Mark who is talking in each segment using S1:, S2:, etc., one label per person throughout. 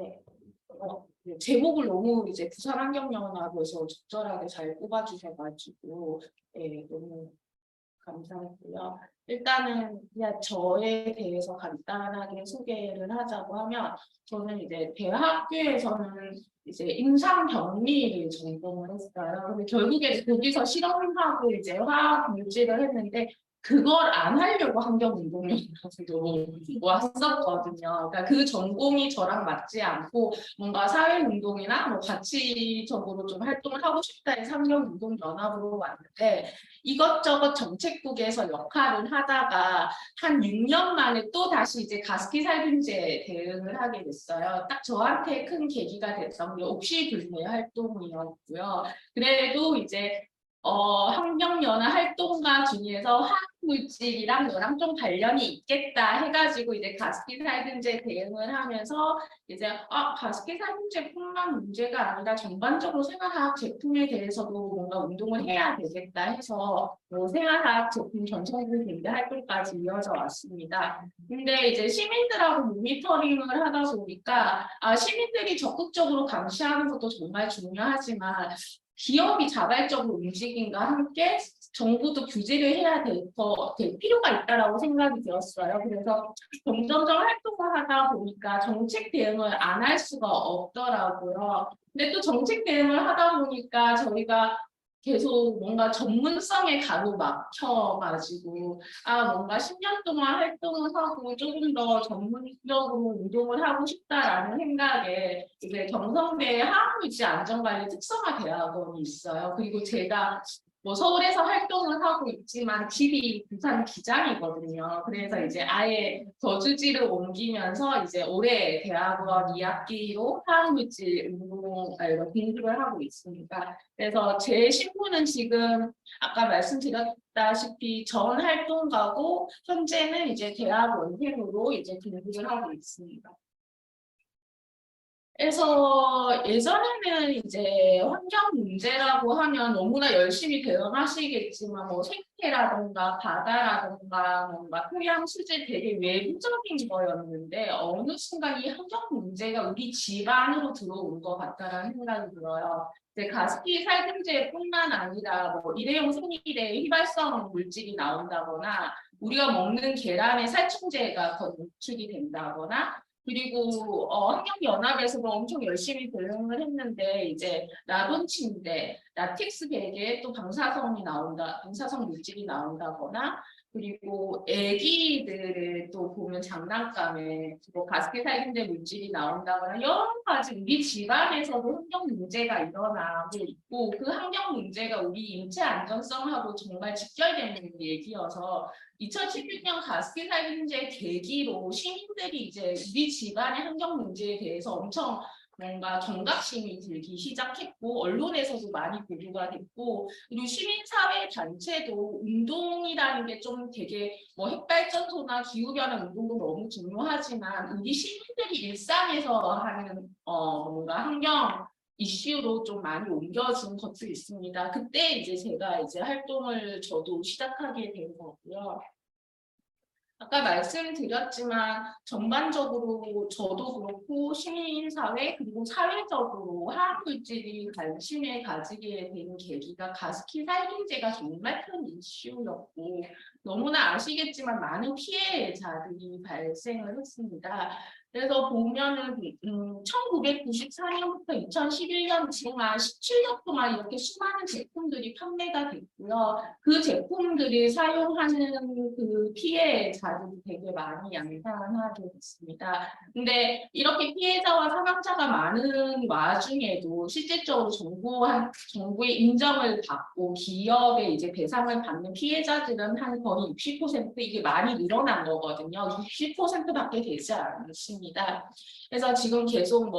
S1: 네. 제목을 너무 이제 부산환경연합에서 적절하게 잘 뽑아주셔가지고 너무 감사했고요. 일단은 그냥 저에 대해서 간단하게 소개를 하자고 하면 저는 이제 대학교에서는 이제 임상병리를 전공을 했어요. 근데 결국에 거기서 실험하고 이제 화학 물질을 했는데 그걸 안 하려고 환경운동연합으로 왔었거든요. 그러니까 그 전공이 저랑 맞지 않고 뭔가 사회운동이나 뭐 가치적으로 좀 활동을 하고 싶다 해서 환경운동연합으로 왔는데 이것저것 정책국에서 역할을 하다가 한 6년 만에 또 다시 이제 가습기 살균제 대응을 하게 됐어요. 딱 저한테 큰 계기가 됐던 게 옥시불매 활동이었고요. 그래도 이제 환경연합 활동가 중에서 화학물질이랑 너랑 좀 관련이 있겠다 해가지고 이제 가습기 살균제 대응을 하면서 이제 가습기 살균제뿐만 문제가 아니라 전반적으로 생활화학 제품에 대해서도 뭔가 운동을 해야 되겠다 해서 뭐 생활화학 제품 전천후 경제 활동까지 이어져 왔습니다. 근데 이제 시민들하고 모니터링을 하다 보니까 시민들이 적극적으로 감시하는 것도 정말 중요하지만 기업이 자발적으로 움직임과 함께 정부도 규제를 해야 될 필요가 있다라고 생각이 들었어요. 그래서 점점점 활동을 하다 보니까 정책 대응을 안 할 수가 없더라고요. 근데 또 정책 대응을 하다 보니까 저희가 계속 뭔가 전문성에 가로막혀가지고 뭔가 10년 동안 활동을 하고 조금 더 전문적으로 운동을 하고 싶다라는 생각에 이제 경성대 화학물질 안전관리 특성화 대학원이 있어요. 그리고 제가 뭐 서울에서 활동을 하고 있지만 집이 부산 기장이거든요. 그래서 이제 아예 저주지를 옮기면서 이제 올해 대학원 2학기로 화학물질 공부를 하고 있습니다. 그래서 제 신분은 지금 아까 말씀드렸다시피 전 활동가고 현재는 이제 대학 원생으로 이제 공부를 하고 있습니다. 그래서 예전에는 이제 환경 문제라고 하면 너무나 열심히 대응하시겠지만 뭐 생태라던가 바다라던가 뭔가 토양 수질 되게 외부적인 거였는데 어느 순간 이 환경 문제가 우리 집 안으로 들어온 것 같다는 생각이 들어요. 이제 가습기 살균제뿐만 아니라 뭐 일회용 생리대 휘발성 물질이 나온다거나 우리가 먹는 계란에 살충제가 검출이 된다거나 그리고 환경연합에서도 엄청 열심히 대응을 했는데 이제 라돈 침대, 라텍스 베개에 또 방사성 물질이 나온다거나 그리고 애기들을 또 보면 장난감에 뭐 가습기 살균제 물질이 나온다거나 여러 가지 우리 집안에서도 환경 문제가 일어나고 있고 그 환경 문제가 우리 인체 안전성하고 정말 직결되는 얘기여서 2016년 가습기 살균제 계기로 시민들이 이제 우리 집안의 환경 문제에 대해서 엄청 뭔가 경각심이 들기 시작했고 언론에서도 많이 보도가 됐고 그리고 시민사회 단체도 운동이라는 게 좀 되게 뭐 핵발전소나 기후변화 운동도 너무 중요하지만 우리 시민들이 일상에서 하는 뭔가 환경 이슈로 좀 많이 옮겨진 것도 있습니다. 그때 이제 제가 이제 활동을 저도 시작하게 된 거고요. 아까 말씀드렸지만 전반적으로 저도 그렇고 시민사회 그리고 사회적으로 화학물질이 관심을 가지게 된 계기가 가습기 살균제가 정말 큰 이슈였고 너무나 아시겠지만 많은 피해자들이 발생을 했습니다. 그래서 보면은 1994년부터 2011년 지금 한 17년 동안 이렇게 수많은 제품들이 판매가 됐고요. 그 제품들을 사용하는 그 피해자들이 되게 많이 양산하게 됐습니다. 근데 이렇게 피해자와 사망자가 많은 와중에도 실질적으로 정부의 인정을 받고 기업의 이제 배상을 받는 피해자들은 한 거의 60% 이게 많이 늘어난 거거든요. 60%밖에 되지 않습니다. 그래서 지금 계속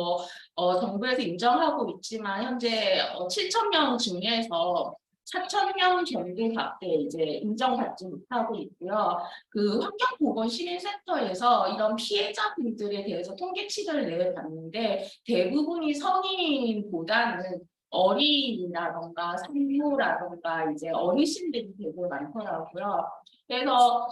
S1: 정부에서 인정하고 있지만 현재 7,000명 중에서 4,000명 정도밖에 이제 인정받지 못하고 있고요. 그 환경보건시민센터에서 이런 피해자분들에 대해서 통계치를 내봤는데 대부분이 성인보다는 어린이라던가 산모라던가 이제 어르신들이 되게 많더라고요. 그래서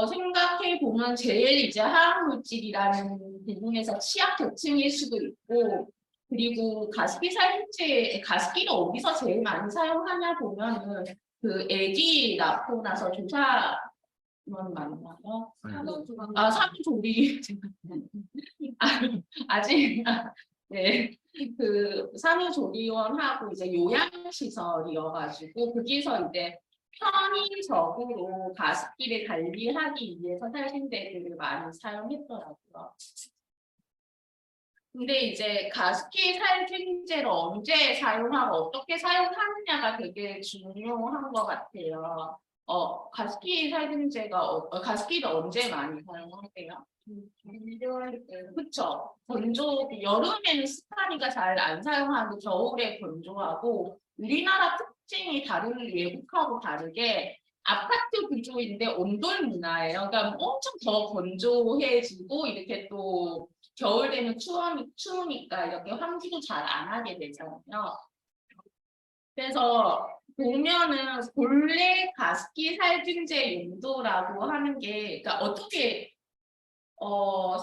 S1: 생각해 보면 제일 이제 화학물질이라는 부분에서 취약계층일 수도 있고, 그리고 가습기 살균제, 가습기를 어디서 제일 많이 사용하냐 보면은 그 아기 낳고 나서 조사만 맞나요? 산후조리 아직 네. 그 산후조리원하고 이제 요양시설이어가지고 거기서 이제 편의적으로 가습기를 관리하기 위해서 살균제들을 많이 사용했더라고요. 근데 이제 가습기 살균제를 언제 사용하고 어떻게 사용하느냐가 되게 중요한 것 같아요. 가습기 살균제가 가습기를 언제 많이 사용하세요? 그렇죠. 건조 여름에는 습하니까 잘 안 사용하고 겨울에 건조하고 우리나라 특징이 다른 외국하고 다르게 아파트 구조인데 온돌 문화예요. 그러니까 엄청 더 건조해지고 이렇게 또 겨울 되면 추우니까 이렇게 환기도 잘 안 하게 되잖아요. 그래서 보면은 본래 가습기 살균제 용도라고 하는 게 그러니까 어떻게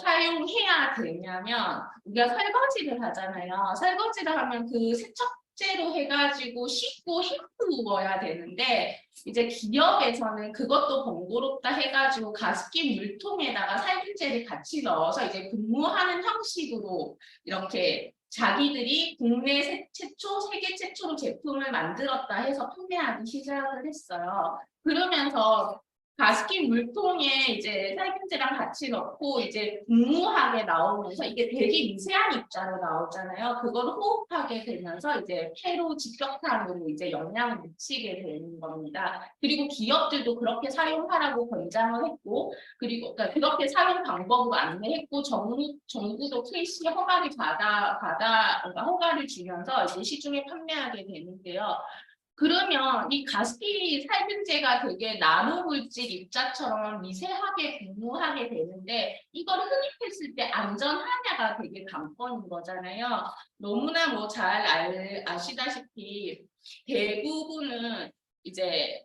S1: 사용해야 되냐면 우리가 설거지를 하잖아요. 설거지를 하면 그 세척제로 해가지고 씻고 헹구어야 되는데 이제 기업에서는 그것도 번거롭다 해가지고 가습기 물통에다가 살균제를 같이 넣어서 이제 분무하는 형식으로 이렇게 자기들이 국내 최초, 세계 최초로 제품을 만들었다 해서 판매하기 시작을 했어요. 그러면서 가습기 물통에 이제 살균제랑 같이 넣고 이제 분무하게 나오면서 이게 되게 미세한 입자로 나오잖아요. 그걸 호흡하게 되면서 이제 폐로 직격탄으로 이제 영향을 미치게 되는 겁니다. 그리고 기업들도 그렇게 사용하라고 권장을 했고, 그리고 그러니까 그렇게 사용 방법을 안내했고, 정부도 KC 허가를 그러니까 허가를 주면서 이제 시중에 판매하게 되는데요. 그러면 이 가습기 살균제가 되게 나노물질 입자처럼 미세하게 분무하게 되는데 이걸 흡입했을 때 안전하냐가 되게 관건인 거잖아요. 너무나 뭐 잘 아시다시피 대부분은 이제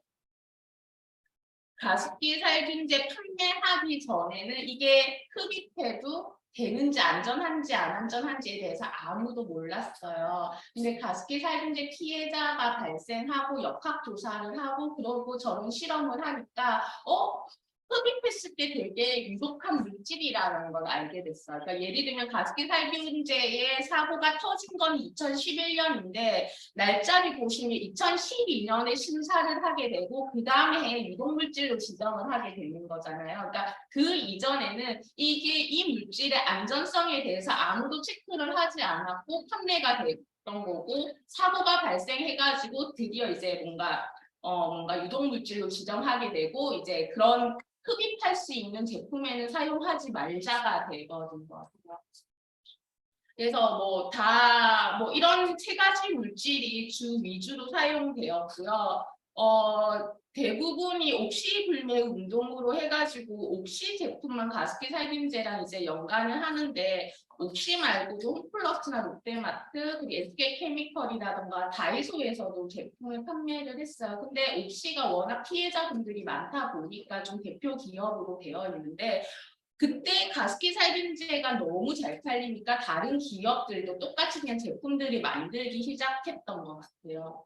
S1: 가습기 살균제 판매하기 전에는 이게 흡입해도 되는지 안전한지 안 안전한지에 대해서 아무도 몰랐어요. 근데 가습기 살균제 피해자가 발생하고 역학조사를 하고 그러고 저런 실험을 하니까 흡입했을 때 되게 유독한 물질이라는 걸 알게 됐어요. 그러니까 예를 들면 가습기 살균제의 사고가 터진 건 2011년인데 날짜를 보시면 2012년에 심사를 하게 되고 그 다음에 유독물질로 지정을 하게 되는 거잖아요. 그러니까 그 이전에는 이게 이 물질의 안전성에 대해서 아무도 체크를 하지 않았고 판매가 됐던 거고 사고가 발생해가지고 드디어 이제 뭔가 유독물질로 지정하게 되고 이제 그런 흡입할 수 있는 제품에는 사용하지 말자가 되거든요. 그래서 뭐 이런 세 가지 물질이 주 위주로 사용되었고요. 대부분이 옥시불매 운동으로 해가지고 옥시 제품만 가습기 살균제랑 이제 연관을 하는데 옥시 말고도 홈플러스나 롯데마트 그리고 SK케미컬이라던가 다이소에서도 제품을 판매를 했어요. 근데 옥시가 워낙 피해자분들이 많다 보니까 좀 대표 기업으로 되어 있는데 그때 가습기 살균제가 너무 잘 팔리니까 다른 기업들도 똑같이 그냥 제품들이 만들기 시작했던 것 같아요.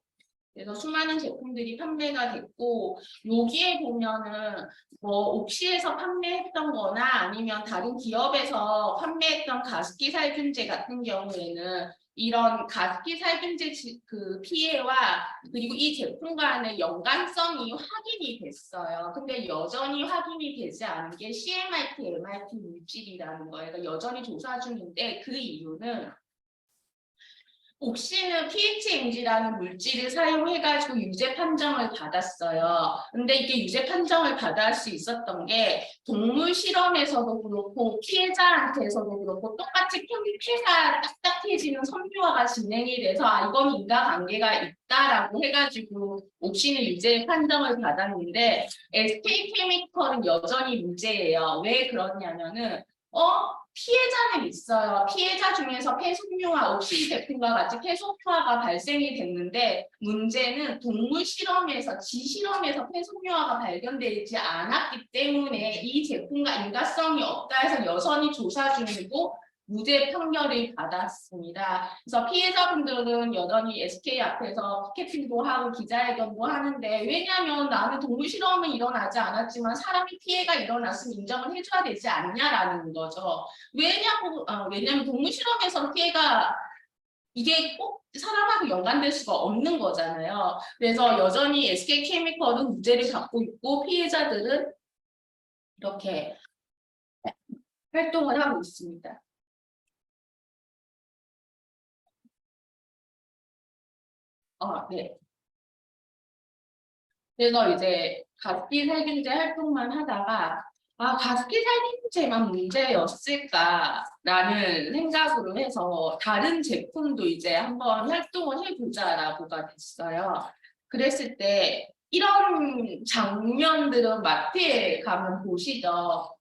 S1: 그래서 수많은 제품들이 판매가 됐고 여기에 보면은 뭐 옥시에서 판매했던 거나 아니면 다른 기업에서 판매했던 가습기 살균제 같은 경우에는 이런 가습기 살균제 그 피해와 그리고 이 제품 간의 연관성이 확인이 됐어요. 근데 여전히 확인이 되지 않은 게 CMIT, MIT 물질이라는 거예요. 그러니까 여전히 조사 중인데 그 이유는 옥시는 pHMG라는 물질을 사용해가지고 유죄 판정을 받았어요. 근데 이게 유죄 판정을 받을 수 있었던 게 동물 실험에서도 그렇고 피해자한테서도 그렇고 똑같이 폐가 딱딱해지는 섬유화가 진행이 돼서 이건 인과관계가 있다라고 해가지고 옥시는 유죄 판정을 받았는데 SK케미컬은 여전히 무죄예요. 왜 그러냐면은 피해자는 있어요. 피해자 중에서 폐석류화, 옥시 제품과 같이 폐석류화가 발생이 됐는데 문제는 동물 실험에서 지실험에서 폐석류화가 발견되지 않았기 때문에 이 제품과 인과성이 없다 해서 여전히 조사 중이고 무죄 판결을 받았습니다. 그래서 피해자분들은 여전히 SK 앞에서 피켓팅도 하고 기자회견도 하는데 왜냐하면 나는 동물 실험은 일어나지 않았지만 사람이 피해가 일어났으면 인정을 해줘야 되지 않냐라는 거죠. 왜냐면 동물 실험에서 피해가 이게 꼭 사람하고 연관될 수가 없는 거잖아요. 그래서 여전히 SK케미컬은 무죄를 받고 있고 피해자들은 이렇게 활동을 하고 있습니다. 네. 그래서 이제 가습기 살균제 활동만 하다가 가습기 살균제만 문제였을까라는 생각으로 해서 다른 제품도 이제 한번 활동을 해보자라고가 됐어요. 그랬을 때 이런 장면들은 마트에 가면 보시죠.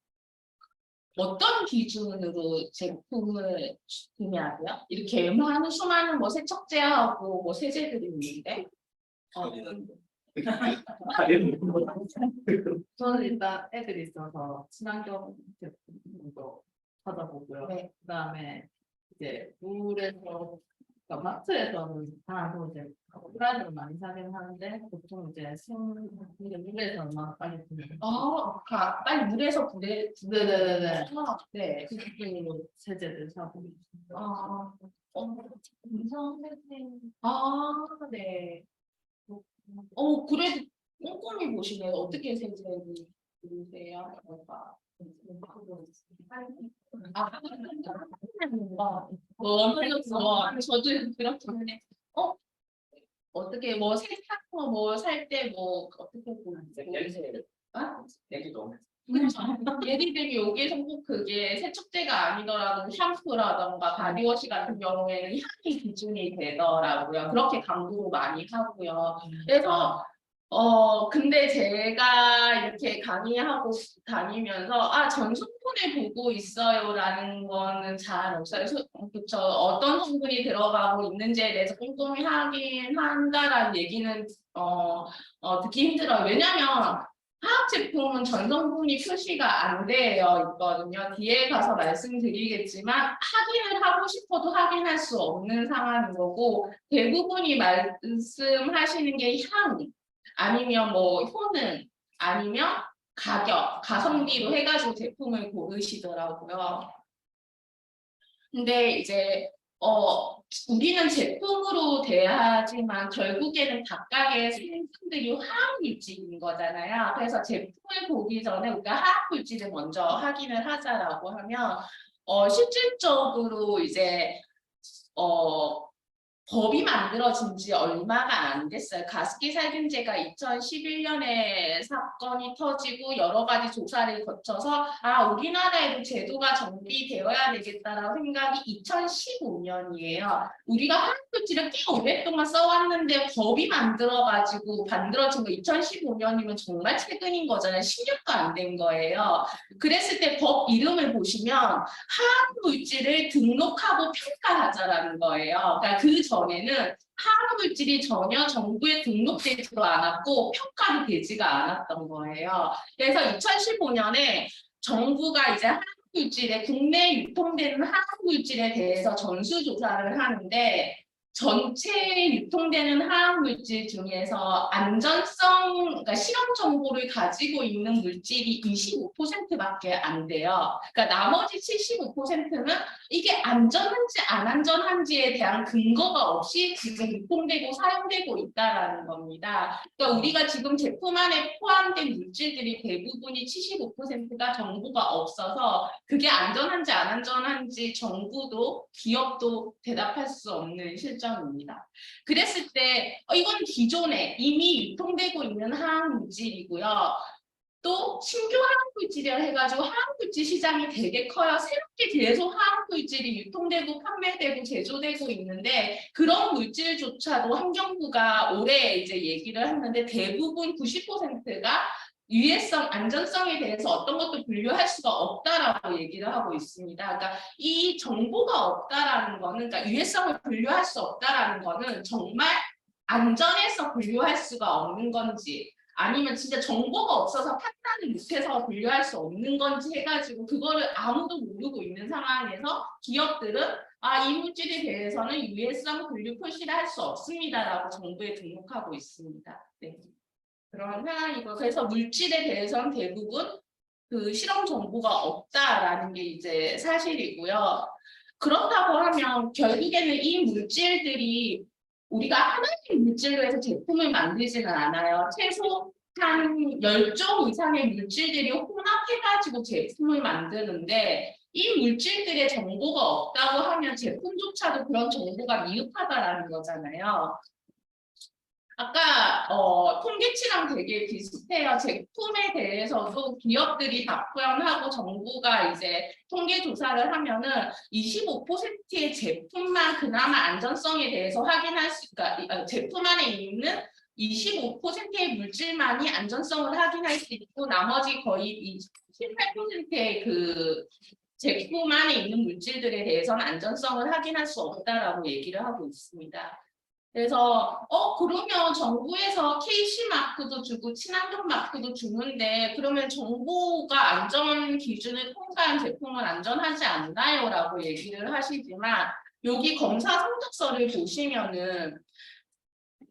S1: 어떤 기준으로 제품을 구매하세요? 이렇게 많은 수많은 뭐 세척제하고 뭐 세제들이 있는데
S2: 저는 일단 애들이 있어서 친환경 제품도 찾아보고요.
S1: 네.
S2: 그다음에 이제 물에서 그러니까 마트에서는 다소 이제 프라이드를 많이 사긴 하는데 보통 이제 물에서 얼마나 빨리 부는
S1: 빨리 물에서 불에
S2: 네네네네.
S1: 네.
S2: 그 기준으로 세제를 사고 있습니다.
S1: 인성 선생님. 네. 그래도 꼼꼼히 보시네요. 어떻게 세제를 부르세요? 저도 그렇게 하네. 어떻게 뭐 세탁소 뭐 살 때 뭐 어떻게 보세요?
S3: 얘기도
S1: 예를 들면 여기에서 꼭 그게 세척제가 아니더라도 샴푸라던가 바디워시 같은 경우에는 향이 기준이 되더라고요. 그렇게 강조도 많이 하고요. 그래서 근데 제가 이렇게 강의하고 다니면서 전 성분을 보고 있어요라는 거는 잘 없어요. 그쵸. 어떤 성분이 들어가고 있는지에 대해서 꼼꼼히 한다라는 얘기는 듣기 힘들어요. 왜냐하면 화학 제품은 전성분이 표시가 안 되어 있거든요. 뒤에 가서 말씀드리겠지만 확인을 하고 싶어도 확인할 수 없는 상황인 거고 대부분이 말씀하시는 게 향 아니면 뭐 효능 아니면 가격, 가성비로 해가지고 제품을 고르시더라고요. 근데 이제 우리는 제품으로 대하지만 결국에는 각각의 생산들이 화학물질인 거잖아요. 그래서 제품을 보기 전에 우리가 화학물질을 먼저 확인을 하자라고 하면 실질적으로 이제 법이 만들어진 지 얼마가 안 됐어요. 가습기 살균제가 2011년에 사건이 터지고 여러 가지 조사를 거쳐서 우리나라에도 제도가 정비되어야 되겠다라는 생각이 2015년이에요. 우리가 화학물질을 꽤 오랫동안 써왔는데 법이 만들어진 거 2015년이면 정말 최근인 거잖아요. 10년도 안 된 거예요. 그랬을 때 법 이름을 보시면 화학물질을 등록하고 평가하자라는 거예요. 그러니까 그 전에는 화학물질이 전혀 정부에 등록되지도 않았고 평가도 되지가 않았던 거예요. 그래서 2015년에 정부가 이제 화학물질에 국내에 유통되는 화학물질에 대해서 전수조사를 하는데 전체 유통되는 화학물질 중에서 안전성, 그러니까 실험 정보를 가지고 있는 물질이 25%밖에 안 돼요. 그러니까 나머지 75%는 이게 안전한지 안 안전한지에 대한 근거가 없이 지금 유통되고 사용되고 있다라는 겁니다. 그러니까 우리가 지금 제품 안에 포함된 물질들이 대부분이 75%가 정보가 없어서 그게 안전한지 안 안전한지 정부도 기업도 대답할 수 없는 실정입니다. 그랬을 때 이건 기존에 이미 유통되고 있는 화학물질이고요. 또 신규 화학물질이라 해가지고 화학물질 시장이 되게 커요. 새롭게 계속 화학물질이 유통되고 판매되고 제조되고 있는데 그런 물질조차도 환경부가 올해 이제 얘기를 했는데 대부분 90%가 유해성, 안전성에 대해서 어떤 것도 분류할 수가 없다라고 얘기를 하고 있습니다. 그러니까 이 정보가 없다라는 거는, 그러니까 유해성을 분류할 수 없다라는 거는 정말 안전해서 분류할 수가 없는 건지, 아니면 진짜 정보가 없어서 판단을 못해서 분류할 수 없는 건지 해가지고 그거를 아무도 모르고 있는 상황에서 기업들은 이 물질에 대해서는 유해성 분류 표시를 할 수 없습니다라고 정부에 등록하고 있습니다. 네. 그런 상황이고, 그래서 물질에 대해서는 대부분 그 실험 정보가 없다라는 게 이제 사실이고요. 그렇다고 하면 결국에는 이 물질들이 우리가 하나의 물질로 해서 제품을 만들지는 않아요. 최소 한 10종 이상의 물질들이 혼합해가지고 제품을 만드는데, 이 물질들의 정보가 없다고 하면 제품조차도 그런 정보가 미흡하다라는 거잖아요. 아까 통계치랑 되게 비슷해요. 제품에 대해서도 기업들이 답변하고 정부가 이제 통계 조사를 하면은 25%의 제품만 그나마 안전성에 대해서 확인할 수, 그러니까 제품 안에 있는 25%의 물질만이 안전성을 확인할 수 있고, 나머지 거의 18%의 그 제품 안에 있는 물질들에 대해서는 안전성을 확인할 수 없다라고 얘기를 하고 있습니다. 그래서 그러면 정부에서 KC 마크도 주고 친환경 마크도 주는데, 그러면 정부가 안전 기준을 통과한 제품은 안전하지 않나요? 라고 얘기를 하시지만, 여기 검사 성적서를 보시면은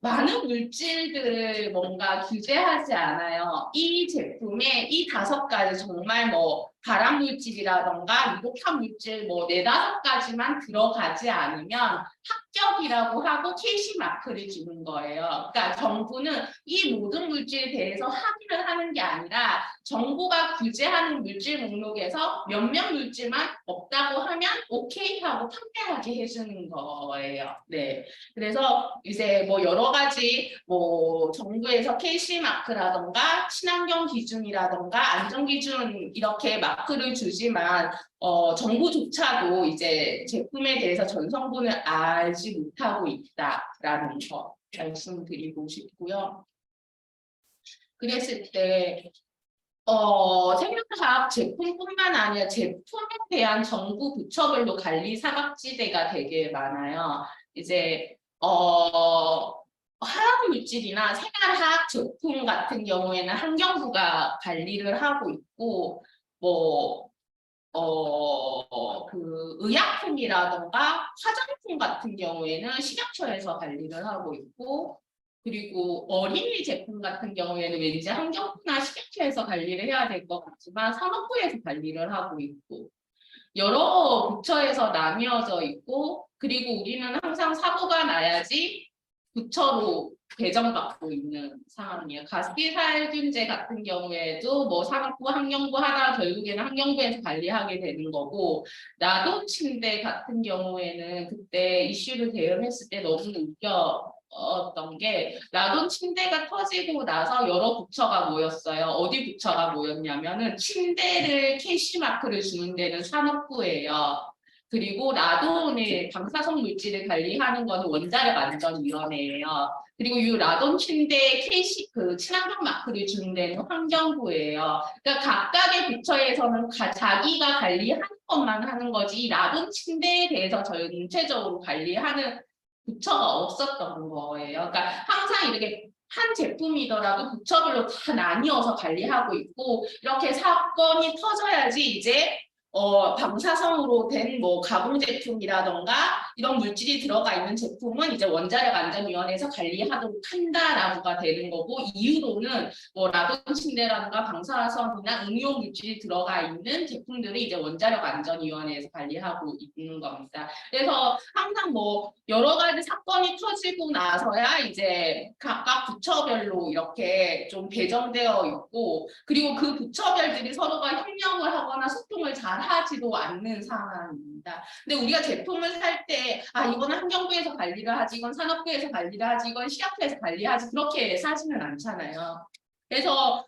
S1: 많은 물질들을 뭔가 규제하지 않아요. 이 제품에 이 5가지 정말 뭐 발암 물질이라던가 미독한 물질 뭐 4~5가지만 들어가지 않으면 합격이라고 하고 KC 마크를 주는 거예요. 그러니까 정부는 이 모든 물질에 대해서 확인을 하는 게 아니라 정부가 규제하는 물질 목록에서 몇몇 물질만 없다고 하면 오케이 하고 판매하게 해주는 거예요. 네. 그래서 이제 뭐 여러 가지 뭐 정부에서 KC 마크라던가 친환경 기준이라던가 안전 기준 이렇게 마크를 주지만 정부조차도 이제 제품에 대해서 전성분을 알지 못하고 있다라는 거 말씀드리고 싶고요. 그랬을 때 생명과학 제품뿐만 아니라 제품에 대한 정부 부처별로 관리 사각지대가 되게 많아요. 이제 화학물질이나 생활화학 제품 같은 경우에는 환경부가 관리를 하고 있고, 뭐 그 의약품이라던가 화장품 같은 경우에는 식약처에서 관리를 하고 있고, 그리고 어린이 제품 같은 경우에는 왠지 환경부나 식약처에서 관리를 해야 될 것 같지만 산업부에서 관리를 하고 있고, 여러 부처에서 나뉘어져 있고, 그리고 우리는 항상 사고가 나야지 부처로 배정받고 있는 상황이에요. 가스피살균제 같은 경우에도 뭐 산업부, 환경부 하다가 결국에는 환경부에서 관리하게 되는 거고, 나도 침대 같은 경우에는 그때 이슈를 대응했을 때 너무 웃겼던 게, 라돈 침대가 터지고 나서 여러 부처가 모였어요. 어디 부처가 모였냐면은 침대를 캐시 마크를 주는 데는 산업부예요. 그리고 라돈의 방사성 물질을 관리하는 거는 원자력 안전위원회예요. 그리고 이 라돈 침대 KC 그 친환경 마크를 주는 데는 환경부예요. 그러니까 각각의 부처에서는 자기가 관리하는 것만 하는 거지, 라돈 침대에 대해서 전체적으로 관리하는 부처가 없었던 거예요. 그러니까 항상 이렇게 한 제품이더라도 부처별로 다 나뉘어서 관리하고 있고, 이렇게 사건이 터져야지 이제 방사성으로 된 뭐 가공 제품이라던가 이런 물질이 들어가 있는 제품은 이제 원자력 안전위원회에서 관리하도록 한다라고가 되는 거고, 이유로는 뭐 라돈 침대라든가 방사성이나 응용 물질이 들어가 있는 제품들이 이제 원자력 안전위원회에서 관리하고 있는 겁니다. 그래서 항상 뭐 여러 가지 사건이 터지고 나서야 이제 각각 부처별로 이렇게 좀 배정되어 있고, 그리고 그 부처별들이 서로가 협력을 하거나 소통을 잘 하지도 않는 상황입니다. 근데 우리가 제품을 살 때 이거는 환경부에서 관리를 하지, 이건 산업부에서 관리를 하지, 이건 시약처에서 관리하지, 그렇게 사지는 않잖아요. 그래서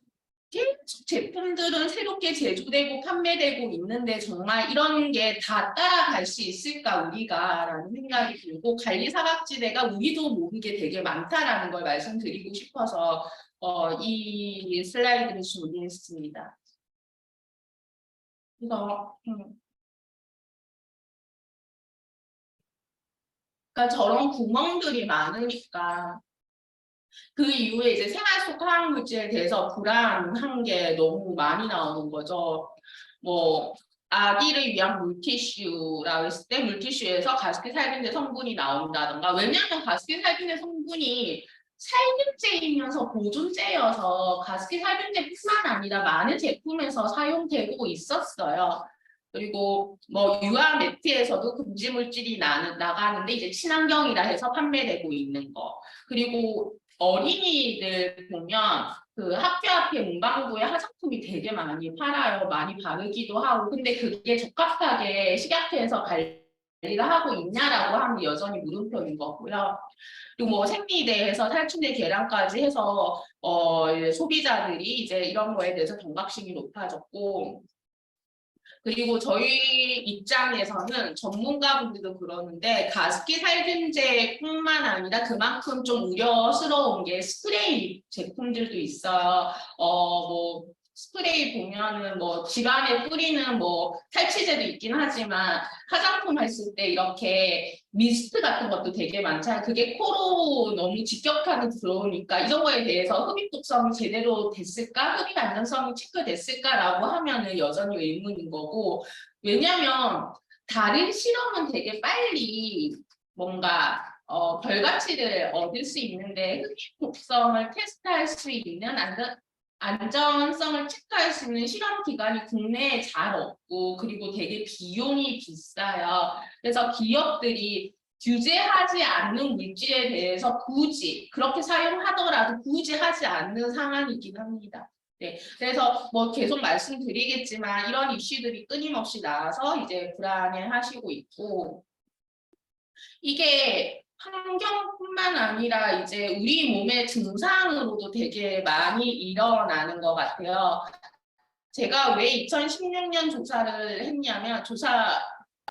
S1: 계속 제품들은 새롭게 제조되고 판매되고 있는데 정말 이런 게 다 따라갈 수 있을까 우리가라는 생각이 들고 관리 사각지대가 우리도 모르게 되게 많다라는 걸 말씀드리고 싶어서 이 슬라이드를 준비했습니다. 그래서 그러니까 저런 구멍들이 많으니까 그 이후에 이제 생활 속 화학 물질에 대해서 불안한 게 너무 많이 나오는 거죠. 뭐 아기를 위한 물티슈라고 했을 때 물티슈에서 가습기살균제 성분이 나온다던가 왜냐하면 가습기살균제 성분이 살균제이면서 보존제여서 가습기살균제뿐만 아니라 많은 제품에서 사용되고 있었어요. 그리고 뭐 유화 매트에서도 금지 물질이 나가는데 이제 친환경이라 해서 판매되고 있는 거. 그리고 어린이들 보면 그 학교 앞에 문방구에 화장품이 되게 많이 팔아요. 많이 바르기도 하고. 근데 그게 적합하게 식약처에서 관리를 하고 있냐라고 하면 여전히 물음표인 거고요. 그리고 뭐 생리대에서 살충제 계량까지 해서 소비자들이 이제 이런 거에 대해서 경각심이 높아졌고 그리고 저희 입장에서는 전문가분들도 그러는데 가습기 살균제뿐만 아니라 그만큼 좀 우려스러운 게 스프레이 제품들도 있어요. 뭐 스프레이 보면은 뭐 집안에 뿌리는 뭐 탈취제도 있긴 하지만 화장품 했을 때 이렇게 미스트 같은 것도 되게 많잖아요. 그게 코로 너무 직격하게 들어오니까 이런 거에 대해서 흡입 독성이 제대로 됐을까? 흡입 안전성이 체크됐을까라고 하면은 여전히 의문인 거고 왜냐면 다른 실험은 되게 빨리 뭔가 결과치를 얻을 수 있는데 흡입 독성을 테스트할 수 있는 안전성을 체크할 수 있는 실험 기관이 국내에 잘 없고 그리고 되게 비용이 비싸요. 그래서 기업들이 규제하지 않는 물질에 대해서 굳이 그렇게 사용하더라도 굳이 하지 않는 상황이긴 합니다. 네, 그래서 뭐 계속 말씀드리겠지만 이런 이슈들이 끊임없이 나와서 이제 불안해하시고 있고 이게 환경뿐만 아니라 이제 우리 몸의 증상으로도 되게 많이 일어나는 것 같아요. 제가 왜 2016년 조사를 했냐면 조사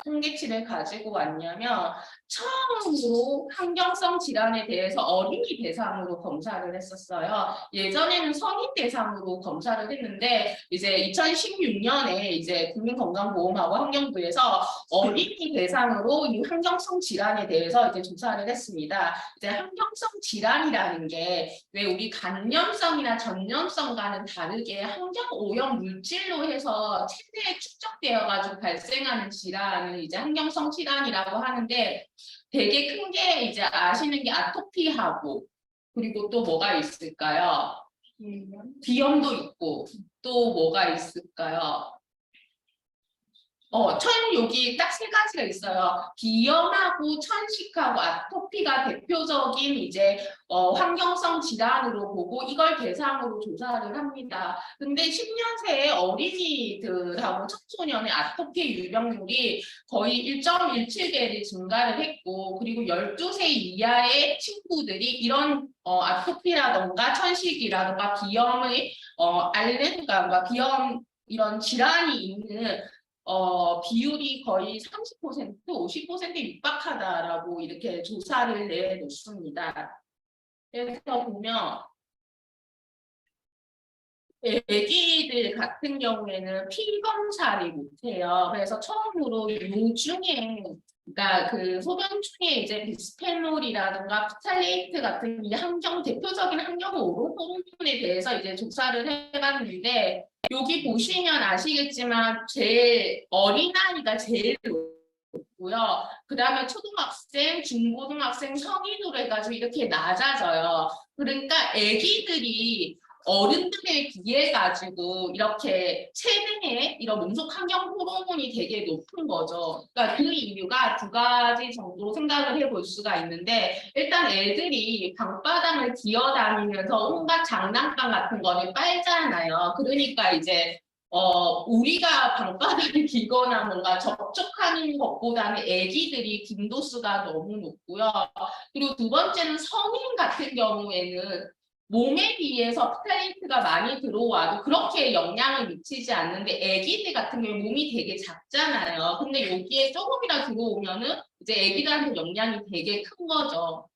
S1: 통계치를 가지고 왔냐면 처음으로 환경성 질환에 대해서 어린이 대상으로 검사를 했었어요. 예전에는 성인 대상으로 검사를 했는데 이제 2016년에 이제 국민건강보험하고 환경부에서 어린이 대상으로 이 환경성 질환에 대해서 이제 조사를 했습니다. 이제 환경성 질환이라는 게 왜 우리 간염성이나 전염성과는 다르게 환경 오염 물질로 해서 체내에 축적되어 가지고 발생하는 질환을 이제 환경성 질환이라고 하는데 되게 큰 게 이제 아시는 게 아토피하고 그리고 또 뭐가 있을까요? 비염도 있고 또 뭐가 있을까요? 여기 딱 세 가지가 있어요. 비염하고 천식하고 아토피가 대표적인 이제 환경성 질환으로 보고 이걸 대상으로 조사를 합니다. 근데 10년새의 어린이들하고 청소년의 아토피 유병률이 거의 1.17배를 증가를 했고 그리고 12세 이하의 친구들이 이런 아토피라던가 천식이라던가 비염의 알레르기가 비염 이런 질환이 있는 비율이 거의 30%, 50%에 육박하다라고 이렇게 조사를 내놓습니다. 그래서 보면 애기들 같은 경우에는 피 검사를 못해요. 그래서 처음으로 요중에 그러니까 그 소변중에 이제 비스페놀이라든가 프탈레이트 같은 이 대표적인 환경 오염 호르몬에 대해서 이제 조사를 해봤는데 여기 보시면 아시겠지만 제일 어린아이가 제일 높고요. 그 다음에 초등학생, 중고등학생, 성인으로 해가지고 이렇게 낮아져요. 그러니까 아기들이 어른들에 비해 가지고 이렇게 체내에 이런 몸속 환경 호르몬이 되게 높은 거죠. 그러니까 그 이유가 두 가지 정도로 생각을 해볼 수가 있는데 일단 애들이 방바닥을 기어다니면서 온갖 장난감 같은 거를 빨잖아요. 그러니까 이제 우리가 방바닥을 기거나 뭔가 접촉하는 것보다는 아기들이 빈도수가 너무 높고요. 그리고 두 번째는 성인 같은 경우에는 몸에 비해서 프탈레이트가 많이 들어와도 그렇게 영향을 미치지 않는데 애기들 같은 경우 몸이 되게 작잖아요. 근데 여기에 조금이라 들어오면은 이제 애기들한테 영향이 되게 큰 거죠.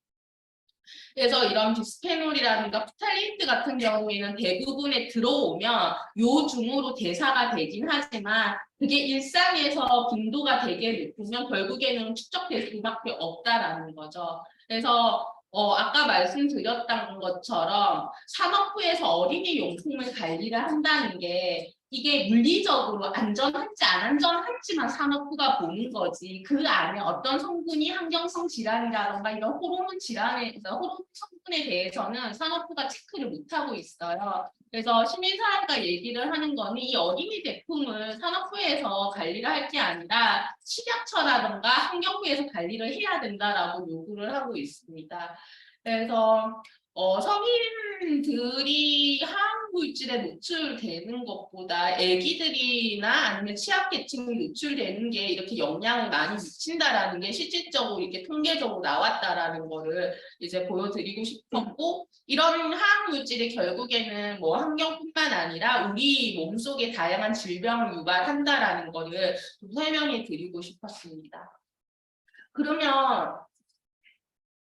S1: 그래서 이런 비스페놀이라든가 프탈레이트 같은 경우에는 대부분에 들어오면 요중으로 대사가 되긴 하지만 그게 일상에서 빈도가 되게 높으면 결국에는 축적될 수밖에 없다라는 거죠. 그래서 아까 말씀드렸던 것처럼 산업부에서 어린이 용품을 관리를 한다는 게 이게 물리적으로 안전한지 안 안전한지만 산업부가 보는 거지 그 안에 어떤 성분이 환경성 질환이라던가 이런 호르몬 질환에 호르몬 성분에 대해서는 산업부가 체크를 못하고 있어요. 그래서 시민사회가 얘기를 하는 거는 이 어린이 제품을 산업부에서 관리를 할 게 아니라 식약처라던가 환경부에서 관리를 해야 된다라고 요구를 하고 있습니다. 그래서 성인들이 화학물질에 노출되는 것보다 아기들이나 아니면 취약계층이 노출되는 게 이렇게 영향을 많이 미친다라는 게 실질적으로 이렇게 통계적으로 나왔다라는 거를 이제 보여드리고 싶었고 이런 화학물질이 결국에는 뭐 환경뿐만 아니라 우리 몸속에 다양한 질병을 유발한다라는 거를 좀 설명해 드리고 싶었습니다. 그러면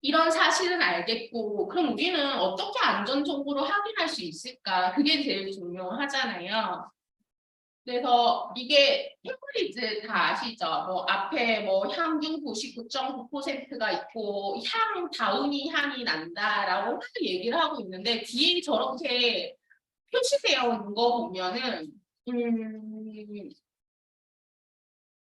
S1: 이런 사실은 알겠고 그럼 우리는 어떻게 안전 정보를 확인할 수 있을까? 그게 제일 중요하잖아요. 그래서 이게 페브리즈 다 아시죠? 뭐 앞에 뭐 향균 99.9%가 있고 향 다운이 향이 난다라고 막 얘기를 하고 있는데 뒤에 저렇게 표시되어 있는 거 보면은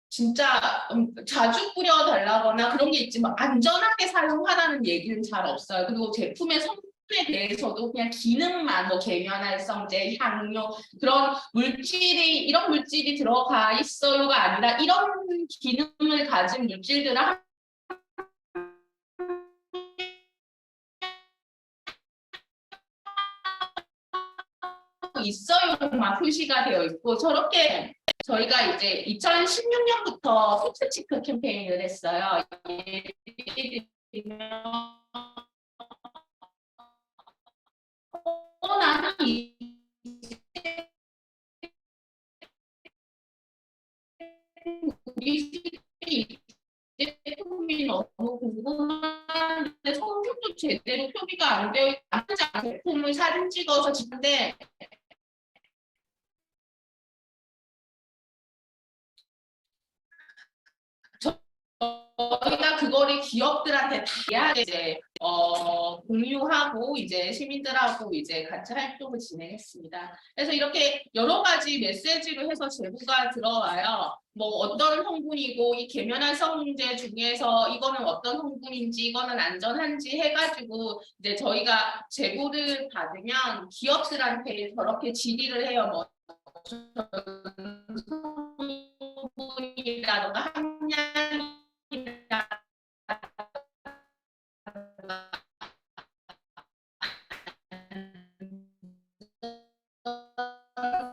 S1: 진짜 자주 뿌려달라거나 그런 게 있지만 안전하게 사용하라는 얘기는 잘 없어요. 그리고 제품의 성분에 대해서도 그냥 기능만 뭐 계면활성제, 향료 그런 물질이 이런 물질이 들어가 있어요가 아니라 이런 기능을 가진 물질들을 있어요만 표시가 되어 있고 저렇게 저희가 이제 2016년부터 팩트체크 캠페인을 했어요. 예를 들면 나는 이 우리 제품이 너무 궁금한데 성분도 제대로 표기가 안 되어 있는 제품을 사진 찍어서 찍는데 저희가 그거를 기업들한테 다 이제 공유하고 이제 시민들하고 이제 같이 활동을 진행했습니다. 그래서 이렇게 여러 가지 메시지로 해서 제보가 들어와요. 뭐 어떤 성분이고 이 계면활성제 중에서 이거는 어떤 성분인지 이거는 안전한지 해가지고 이제 저희가 제보를 받으면 기업들한테 저렇게 질의를 해요. 뭐 성분이라던가 함량이라던가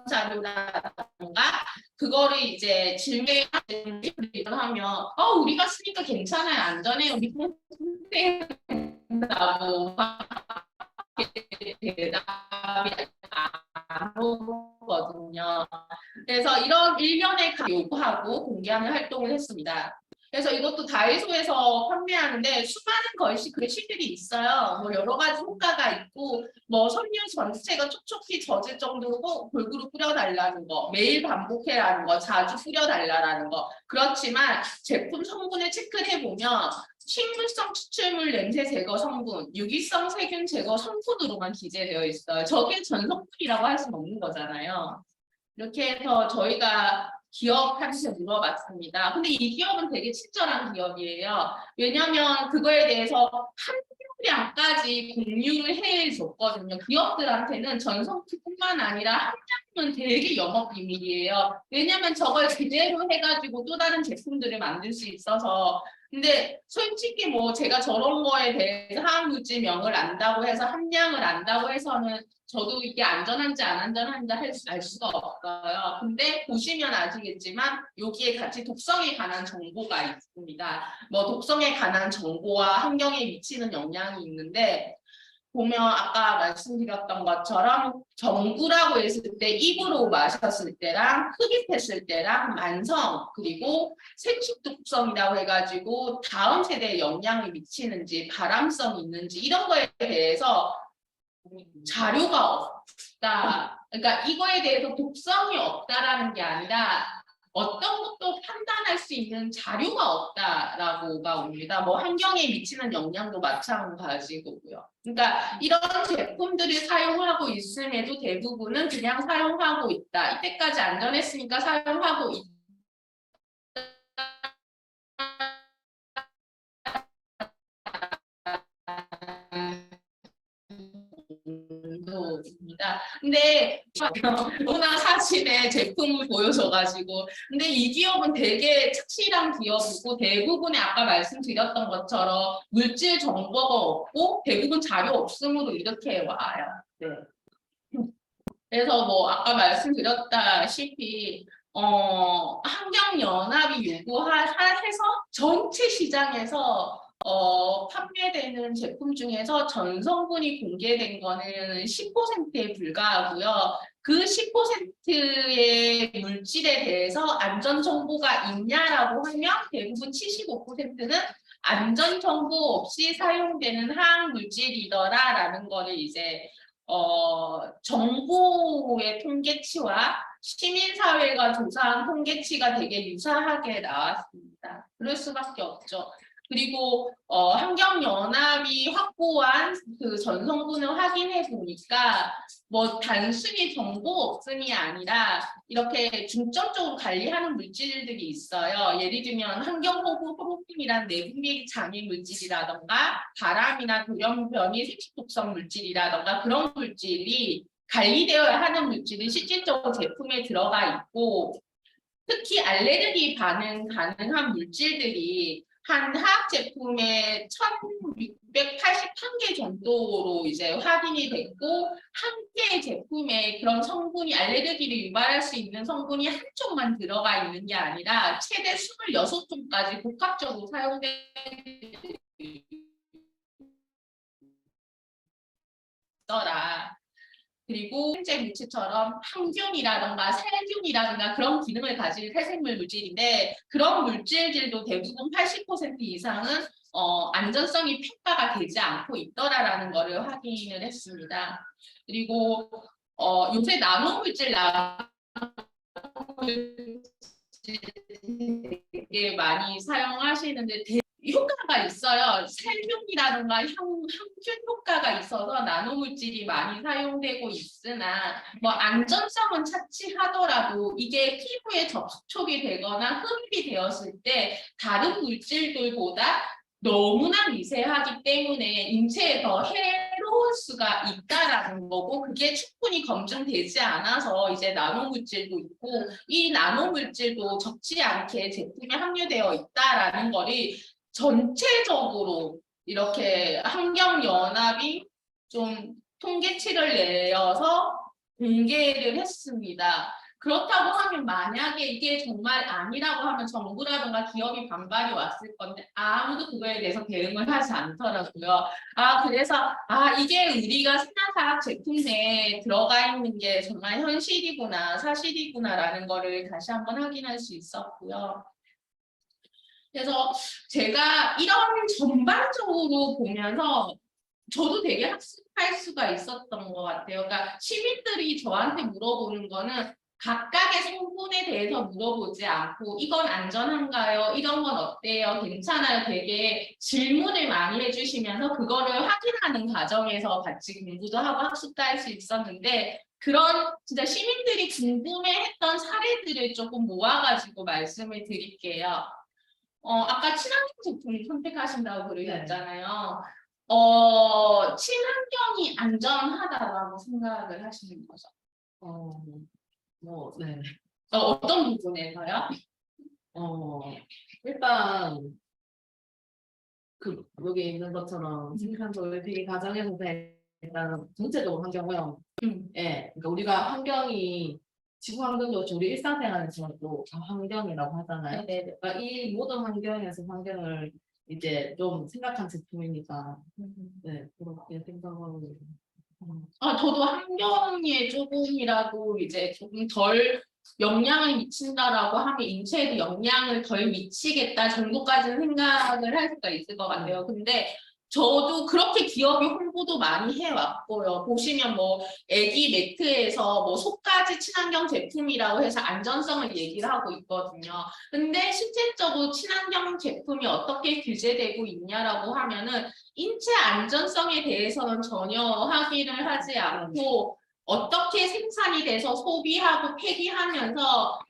S1: 자료라던가 그거를 이제 질문을 하면 우리가 쓰니까 괜찮아요 안전해요 우리 라고 대답이 안 오거든요. 그래서 이런 일련의 요구하고 공개하는 활동을 했습니다. 그래서 이것도 다이소에서 판매하는데 수많은 글씨들이 있어요. 뭐 여러 가지 효과가 있고 뭐 섬유 전체가 촉촉히 젖을 정도로 골고루 뿌려달라는 거, 매일 반복해라는 거, 자주 뿌려달라는 거. 그렇지만 제품 성분을 체크를 해보면 식물성 추출물 냄새 제거 성분, 유기성 세균 제거 성분으로만 기재되어 있어요. 저게 전 성분이라고 할 수는 없는 거잖아요. 이렇게 해서 저희가 기업한테 물어봤습니다. 근데 이 기업은 되게 친절한 기업이에요. 왜냐하면 그거에 대해서 함량까지 공유를 해줬거든요. 기업들한테는 전성품뿐만 아니라 함량은 되게 영업비밀이에요. 왜냐하면 저걸 그대로 해가지고 또 다른 제품들을 만들 수 있어서 근데 솔직히 뭐 제가 저런 거에 대해서 화학물질명을 안다고 해서 함량을 안다고 해서는 저도 이게 안전한지 안 안전한지 알 수가 없어요. 근데 보시면 아시겠지만 여기에 같이 독성에 관한 정보가 있습니다. 뭐 독성에 관한 정보와 환경에 미치는 영향이 있는데 보면 아까 말씀드렸던 것처럼 정부라고 했을 때 입으로 마셨을 때랑 흡입했을 때랑 만성 그리고 생식독성이라고 해가지고 다음 세대에 영향을 미치는지 발암성이 있는지 이런 거에 대해서 자료가 없다. 그러니까 이거에 대해서 독성이 없다라는 게 아니라 어떤 것도 판단할 수 있는 자료가 없다라고가 옵니다. 뭐 환경에 미치는 영향도 마찬가지고요. 그러니까 이런 제품들을 사용하고 있음에도 대부분은 그냥 사용하고 있다. 이때까지 안전했으니까 사용하고 있다. 입니다. 근데 워낙 사진에 제품을 보여줘가지고 근데 이 기업은 되게 착실한 기업이고 대부분의 아까 말씀드렸던 것처럼 물질 정보가 없고 대부분 자료 없음으로 이렇게 와요. 네. 그래서 뭐 아까 말씀드렸다시피 환경연합이 요구해서 전체 시장에서 판매되는 제품 중에서 전 성분이 공개된 거는 10%에 불과하고요. 그 10%의 물질에 대해서 안전 정보가 있냐라고 하면 대부분 75%는 안전 정보 없이 사용되는 화학 물질이더라라는 거를 이제 정보의 통계치와 시민사회가 조사한 통계치가 되게 유사하게 나왔습니다. 그럴 수밖에 없죠. 그리고 환경연합이 확보한 그 전성분을 확인해 보니까 뭐 단순히 정보 없음이 아니라 이렇게 중점적으로 관리하는 물질들이 있어요. 예를 들면 환경호구 호르몬이란 내분비 장애 물질이라던가 바람이나 돌연변이 색식독성 물질이라던가 그런 물질이 관리되어야 하는 물질이 실질적으로 제품에 들어가 있고 특히 알레르기 반응 가능한 물질들이 한 화학 제품의 1681개 정도로 이제 확인이 됐고 한 개의 제품에 그런 성분이 알레르기를 유발할 수 있는 성분이 한쪽만 들어가 있는 게 아니라 최대 26종까지 복합적으로 사용되는 있더라. 그리고 현재 물질처럼 항균이라든가 살균이라든가 그런 기능을 가진 태생물 물질인데 그런 물질들도 대부분 80% 이상은 안전성이 평가가 되지 않고 있더라라는 것을 확인을 했습니다. 그리고 요새 나노물질 되게 많이 사용하시는데 효과가 있어요. 살균이라든가 항균 효과가 있어서 나노물질이 많이 사용되고 있으나 뭐 안전성은 차치하더라도 이게 피부에 접촉이 되거나 흡입이 되었을 때 다른 물질들보다 너무나 미세하기 때문에 인체에 더 해로울 수가 있다라는 거고 그게 충분히 검증되지 않아서 이제 나노물질도 있고 이 나노물질도 적지 않게 제품에 함유되어 있다라는 거를 전체적으로 이렇게 환경연합이 좀 통계치를 내어서 공개를 했습니다. 그렇다고 하면 만약에 이게 정말 아니라고 하면 정부라든가 기업이 반발이 왔을 건데 아무도 그거에 대해서 대응을 하지 않더라고요. 그래서 이게 우리가 생산화학 제품 내에 들어가 있는 게 정말 현실이구나 사실이구나라는 거를 다시 한번 확인할 수 있었고요. 그래서 제가 이런 전반적으로 보면서 저도 되게 학습할 수가 있었던 것 같아요. 그러니까 시민들이 저한테 물어보는 거는 각각의 성분에 대해서 물어보지 않고 이건 안전한가요? 이런 건 어때요? 괜찮아요? 되게 질문을 많이 해주시면서 그거를 확인하는 과정에서 같이 공부도 하고 학습도 할 수 있었는데 그런 진짜 시민들이 궁금해했던 사례들을 조금 모아가지고 말씀을 드릴게요. 아까 친환경 제품 선택하신다고 그러셨잖아요. 친환경이 안전하다고 생각을 하시는 거죠?
S2: 네.
S1: 어떤 부분에서요?
S2: 일단 여기 있는 것처럼 생산소 되게 가정에서 일단 전체적으로 환경 오염. 그러니까 우리가 환경이 지구 환경도 우리 일상생활에서도 다 환경이라고 하잖아요.
S1: 네네.
S2: 그러니까 이 모든 환경에서 환경을 이제 좀 생각한 제품이니까 네 그렇게 생각하고
S1: 저도 환경에 조금이라도 이제 조금 덜 영향을 미친다라고 하면 인체에도 영향을 덜 미치겠다 정도까지는 생각을 할 수가 있을 것 같아요. 근데 저도 그렇게 기업이 홍보도 많이 해왔고요. 보시면 뭐 애기 매트에서 뭐 속까지 친환경 제품이라고 해서 안전성을 얘기를 하고 있거든요. 근데 실질적으로 친환경 제품이 어떻게 규제되고 있냐라고 하면은 인체 안전성에 대해서는 전혀 확인을 하지 않고 어떻게 생산이 돼서 소비하고 폐기하면서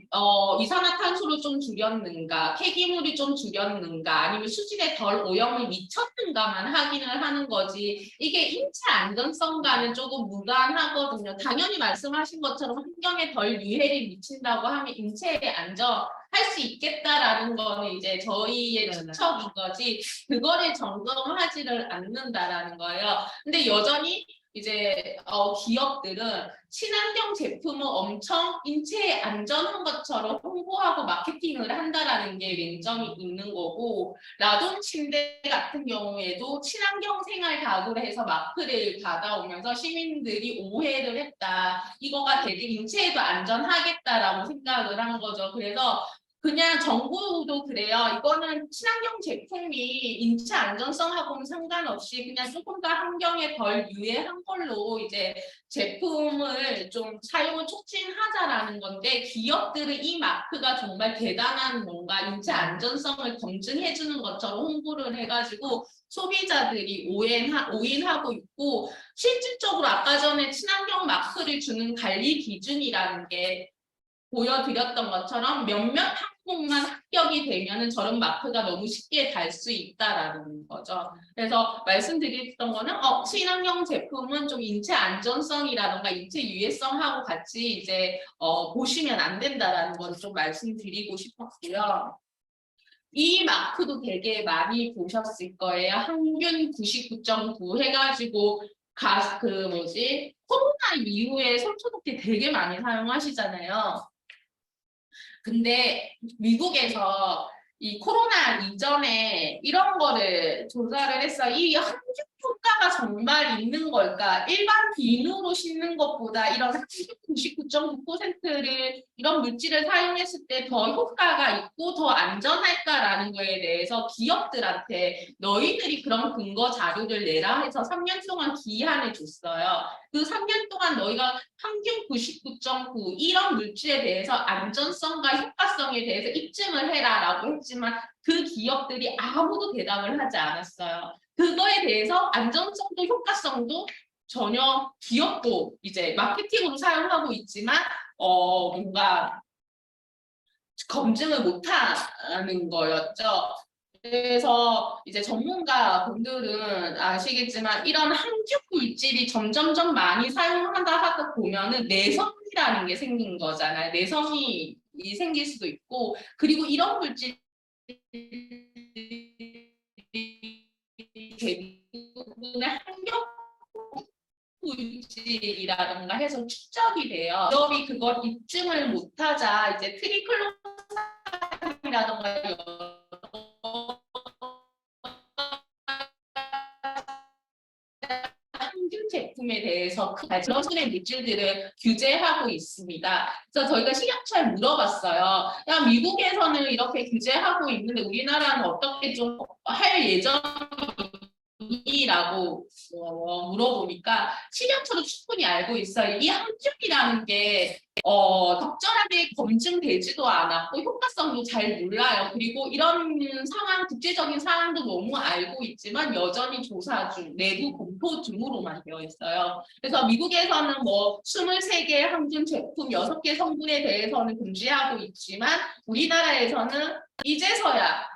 S1: 이산화탄소를 좀 줄였는가, 폐기물이 좀 줄였는가, 아니면 수질에 덜 오염을 미쳤는가만 확인을 하는 거지. 이게 인체 안전성과는 조금 무관하거든요. 당연히 말씀하신 것처럼 환경에 덜 유해를 미친다고 하면 인체에 안전할 수 있겠다라는 거는 이제 저희의 추측인 거지. 그거를 점검하지를 않는다라는 거예요. 근데 여전히 이제 기업들은 친환경 제품을 엄청 인체에 안전한 것처럼 홍보하고 마케팅을 한다라는 게 맹점이 있는 거고, 라돈 침대 같은 경우에도 친환경 생활 가구를 해서 마크를 받아오면서 시민들이 오해를 했다. 이거가 되게 인체에도 안전하겠다라고 생각을 한 거죠. 그래서 그냥 정부도 그래요. 이거는 친환경 제품이 인체 안전성하고는 상관없이 그냥 조금 더 환경에 덜 유해한 걸로 이제 제품을 좀 사용을 촉진하자라는 건데 기업들은 이 마크가 정말 대단한 뭔가 인체 안전성을 검증해 주는 것처럼 홍보를 해가지고 소비자들이 오인하고 있고 실질적으로 아까 전에 친환경 마크를 주는 관리 기준이라는 게 보여드렸던 것처럼 몇몇 항목만 합격이 되면은 저런 마크가 너무 쉽게 달 수 있다라는 거죠. 그래서 말씀드렸던 거는 친환경 제품은 좀 인체 안전성이라던가 인체 유해성하고 같이 이제 보시면 안 된다라는 건 좀 말씀드리고 싶었고요. 이 마크도 되게 많이 보셨을 거예요. 항균 99.9 해가지고 그 뭐지 코로나 이후에 손소독제 되게 많이 사용하시잖아요. 근데 미국에서 이 코로나 이전에 이런 거를 조사를 했어. 이 항균 효과가 정말 있는 걸까? 일반 비누로 씻는 것보다 이런 항균 99.9%를 이런 물질을 사용했을 때 더 효과가 있고 더 안전할까라는 거에 대해서 기업들한테 너희들이 그런 근거 자료를 내라 해서 3년 동안 기한을 줬어요. 그 3년 동안 너희가 항균 99.9 이런 물질에 대해서 안전성과 효과성에 대해서 입증을 해라라고 했지만 그 기업들이 아무도 대답을 하지 않았어요. 그거에 대해서 안전성도 효과성도 전혀 기업도 이제 마케팅으로 사용하고 있지만 뭔가 검증을 못하는 거였죠. 그래서 이제 전문가 분들은 아시겠지만 이런 항균 물질이 점점점 많이 사용하다 하다 보면은 내성이라는 게 생긴 거잖아요. 내성이 생길 수도 있고 그리고 이런 물질이 대부분의 항균 물질이라던가 해서 축적이 돼요. 기업이 그걸 입증을 못하자 이제 트리클로산이라던가 항균 제품에 대해서 그런 식의 물질들을 규제하고 있습니다. 그래서 저희가 식약처에 물어봤어요. 야, 미국에서는 이렇게 규제하고 있는데 우리나라는 어떻게 좀 할 예정이라고 물어보니까 식약처도 충분히 알고 있어요. 이 항균이라는 게 적절하게 검증되지도 않았고 효과성도 잘 몰라요. 그리고 이런 상황, 국제적인 상황도 너무 알고 있지만 여전히 조사 중, 내부 공포 중으로만 되어 있어요. 그래서 미국에서는 뭐 23개 항균 제품 6개 성분에 대해서는 금지하고 있지만 우리나라에서는 이제서야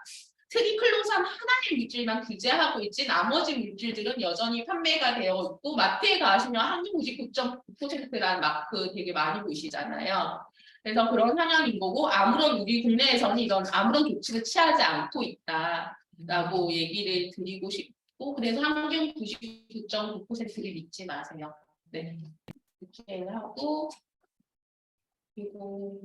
S1: 트리클로산 하나의 물질만 규제하고 있지 나머지 물질들은 여전히 판매가 되어 있고 마트에 가시면 항균 99.9%라는 마크 되게 많이 보시잖아요. 그래서 그런 상황인 거고 아무런 우리 국내에서는 이런 아무런 조치를 취하지 않고 있다라고 얘기를 드리고 싶고 그래서 항균 99.9%를 믿지 마세요. 네. 이렇게 하고 그리고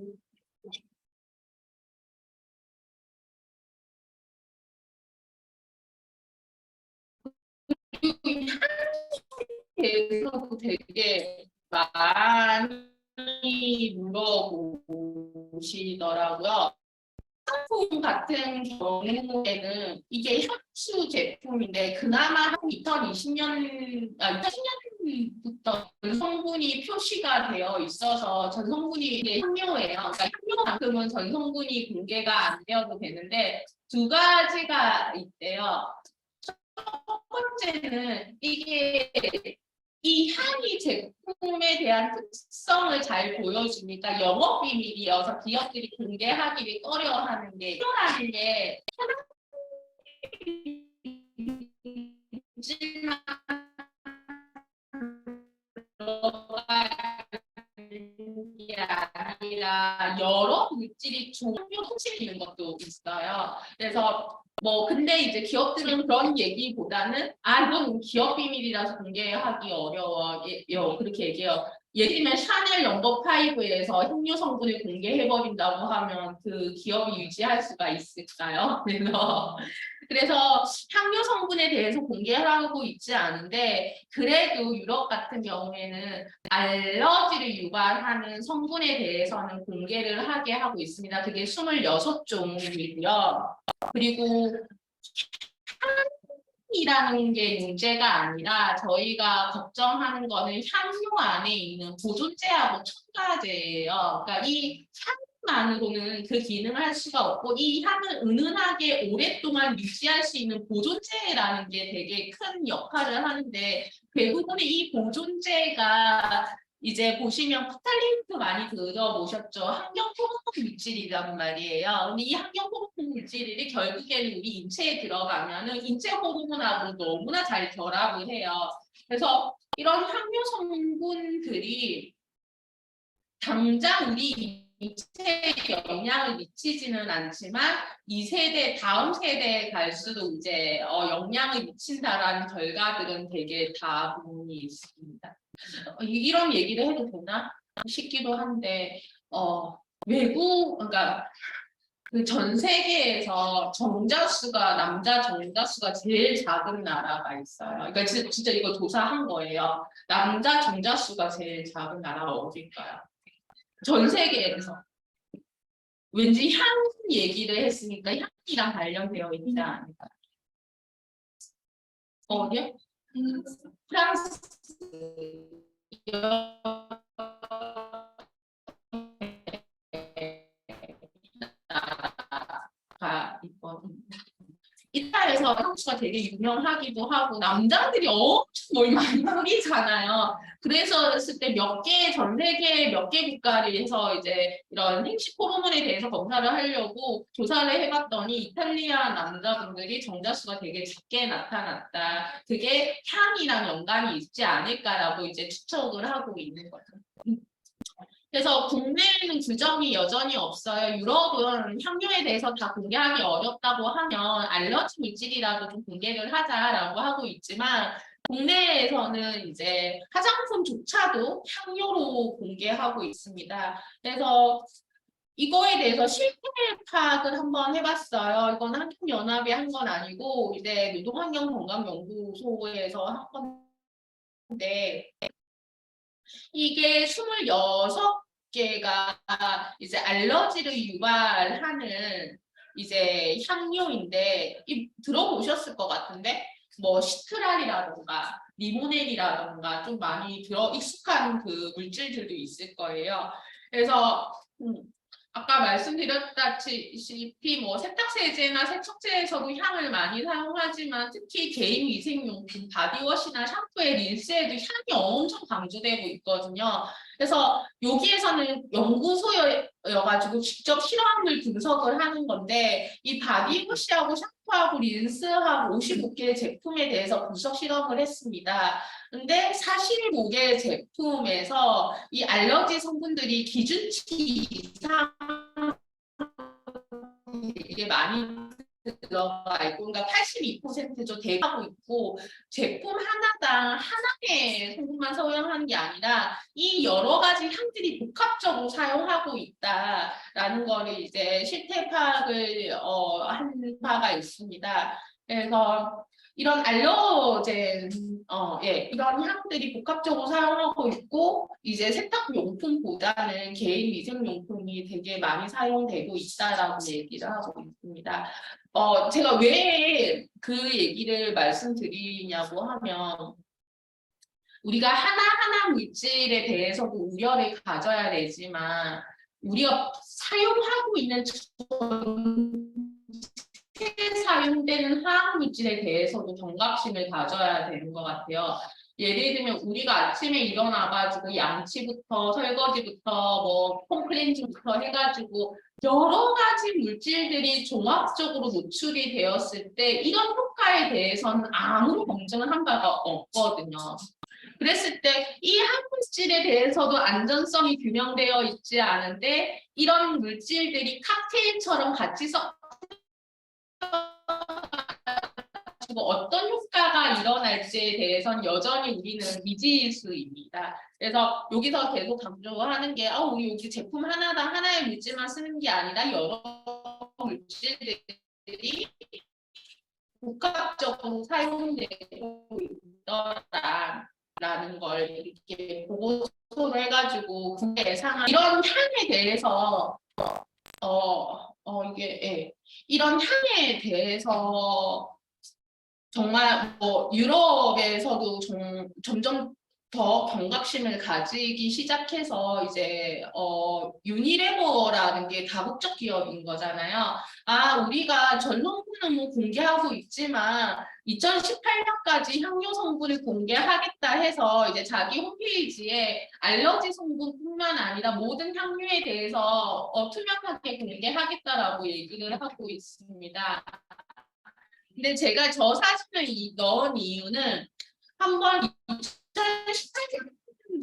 S1: 대해서도 되게 많이 물어보시더라고요. 제품 같은 경우에는 이게 향수 제품인데 그나마 한 2020년부터 전성분이 표시가 되어 있어서 전성분이 이게 향료예요. 그러니까 향료만큼은 전성분이 공개가 안 되어도 되는데 두 가지가 있대요. 첫 번째는 이게 이 향이 제품에 대한 특성을 잘 보여주니까 영업 비밀이어서 기업들이 공개하기를 꺼려하는 게 필요라는 게 하지만 게 아니라 여러 물질이 종류 훔치는 것도 있어요. 그래서 근데 이제 기업들은 그런 얘기보다는 이건 기업 비밀이라서 공개하기 어려워. 그렇게 얘기해요. 예를 들면 샤넬 넘버 5에서 향료 성분을 공개해버린다고 하면 그 기업이 유지할 수가 있을까요? 그래서 향료 성분에 대해서 공개하고 있지 않은데 그래도 유럽 같은 경우에는 알러지를 유발하는 성분에 대해서는 공개를 하게 하고 있습니다. 그게 26종이고요. 그리고 향이라는 게 문제가 아니라 저희가 걱정하는 거는 향료 안에 있는 보존제하고 첨가제예요. 그러니까 이 향만으로는 그 기능을 할 수가 없고 이 향을 은은하게 오랫동안 유지할 수 있는 보존제라는 게 되게 큰 역할을 하는데 대부분의 이 보존제가 이제 보시면 포탈리트 많이 들어보셨죠? 환경 호르몬 물질이란 말이에요. 근데 이 환경 호르몬 물질이 결국에는 우리 인체에 들어가면은 인체 호르몬하고 너무나 잘 결합을 해요. 그래서 이런 향료 성분들이 당장 우리 인체에 영향을 미치지는 않지만 2세대 다음 세대에 갈수록 이제 영향을 미친다라는 결과들은 되게 다분히 있습니다. 이런 얘기를 해도 되나 싶기도 한데 그러니까 그 전 세계에서 정자수가 남자 정자수가 제일 작은 나라가 있어요. 그러니까 진짜 이거 조사한 거예요. 남자 정자수가 제일 작은 나라가 어딜까요? 전 세계에서. 왠지 향 얘기를 했으니까 향이랑 관련되어 있지 않을까? 어디요? 프랑스. 가 있거든요. 이탈에서 향수가 되게 유명하기도 하고 남자들이 엄청 뭘 많이 뿌리잖아요. 그래서 했을 때 전 세계 몇 개 국가에서 이제 이런 행식 호르몬에 대해서 검사를 하려고 조사를 해봤더니 이탈리아 남자분들이 정자수가 되게 작게 나타났다. 그게 향이랑 연관이 있지 않을까라고 이제 추측을 하고 있는 거죠. 그래서 국내에는 규정이 여전히 없어요. 유럽은 향료에 대해서 다 공개하기 어렵다고 하면 알러지 물질이라도 좀 공개를 하자라고 하고 있지만 국내에서는 이제 화장품조차도 향료로 공개하고 있습니다. 그래서 이거에 대해서 실태 파악을 한번 해봤어요. 이건 한국연합이 한 건 아니고 이제 노동환경건강연구소에서 한 건데 이게 26개가 이제 알러지를 유발하는 이제 향료인데 들어보셨을 것 같은데 시트랄이라던가 리모넬이라던가 좀 많이 익숙한 그 물질들도 있을 거예요. 그래서 아까 말씀드렸다시피 세탁세제나 세척제에서도 향을 많이 사용하지만 특히 개인 위생용품, 바디워시나 샴푸에 린스에도 향이 엄청 강조되고 있거든요. 그래서 여기에서는 연구소여가지고 직접 실험을 분석을 하는 건데 이 바디워시하고 샴푸하고 린스하고 55개의 제품에 대해서 분석 실험을 했습니다. 근데 45개 제품에서 이 알러지 성분들이 기준치 이상 이게 많이 들어가 있고, 그러니까 82%죠. 대하고 있고, 제품 하나당 하나의 성분만 사용하는 게 아니라 이 여러 가지 향들이 복합적으로 사용하고 있다라는 거를 이제 실태 파악을 한 바가 있습니다. 그래서 이런 알러젠, 이런 향들이 복합적으로 사용하고 있고, 이제 세탁용품보다는 개인 위생용품이 되게 많이 사용되고 있다라고 얘기를 하고 있습니다. 제가 왜 그 얘기를 말씀드리냐고 하면, 우리가 하나하나 물질에 대해서도 우려를 가져야 되지만, 우리가 사용하고 있는 사용되는 화학물질에 대해서도 경각심을 가져야 되는 것 같아요. 예를 들면 우리가 아침에 일어나가지고 양치부터 설거지부터 뭐 폼클렌징부터 해가지고 여러 가지 물질들이 종합적으로 노출이 되었을 때 이런 효과에 대해서는 아무런 검증을 한 바가 없거든요. 그랬을 때 이 화학물질에 대해서도 안전성이 규명되어 있지 않은데 이런 물질들이 칵테일처럼 같이 어떤 효과가 일어날지에 대해서는 여전히 우리는 미지수입니다. 그래서 여기서 계속 강조하는 게 우리 여기 제품 하나의 물질만 쓰는 게 아니라 여러 물질들이 복합적으로 사용되고 있더라라는 걸 이렇게 보고서를 해가지고 국내 예상한 이런 향에 대해서 이런 향에 대해서 정말 유럽에서도 점점 더 경각심을 가지기 시작해서 이제 유니레버라는 게 다국적 기업인 거잖아요. 우리가 전 성분은 뭐 공개하고 있지만 2018년까지 향료 성분을 공개하겠다 해서 이제 자기 홈페이지에 알러지 성분뿐만 아니라 모든 향료에 대해서 투명하게 공개하겠다라고 얘기를 하고 있습니다. 근데 제가 저 사진을 넣은 이유는 한번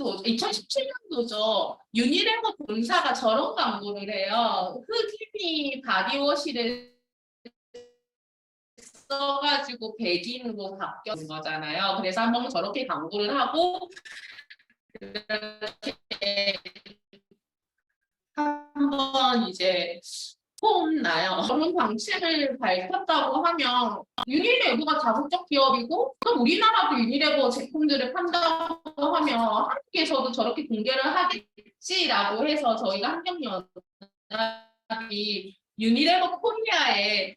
S1: 2017년도죠. 유니레버 본사가 저런 광고를 해요. 흑이미 바디워시를 써가지고 백인으로 바뀐 거잖아요. 그래서 한번 저렇게 광고를 하고 한번 이제 나요. 저런 방침을 밝혔다고 하면 유니레버가 다국적 기업이고 그럼 우리나라도 유니레버 제품들을 판다고 하면 한국에서도 저렇게 공개를 하겠지라고 해서 저희가 환경연합이 유니레버 코리아에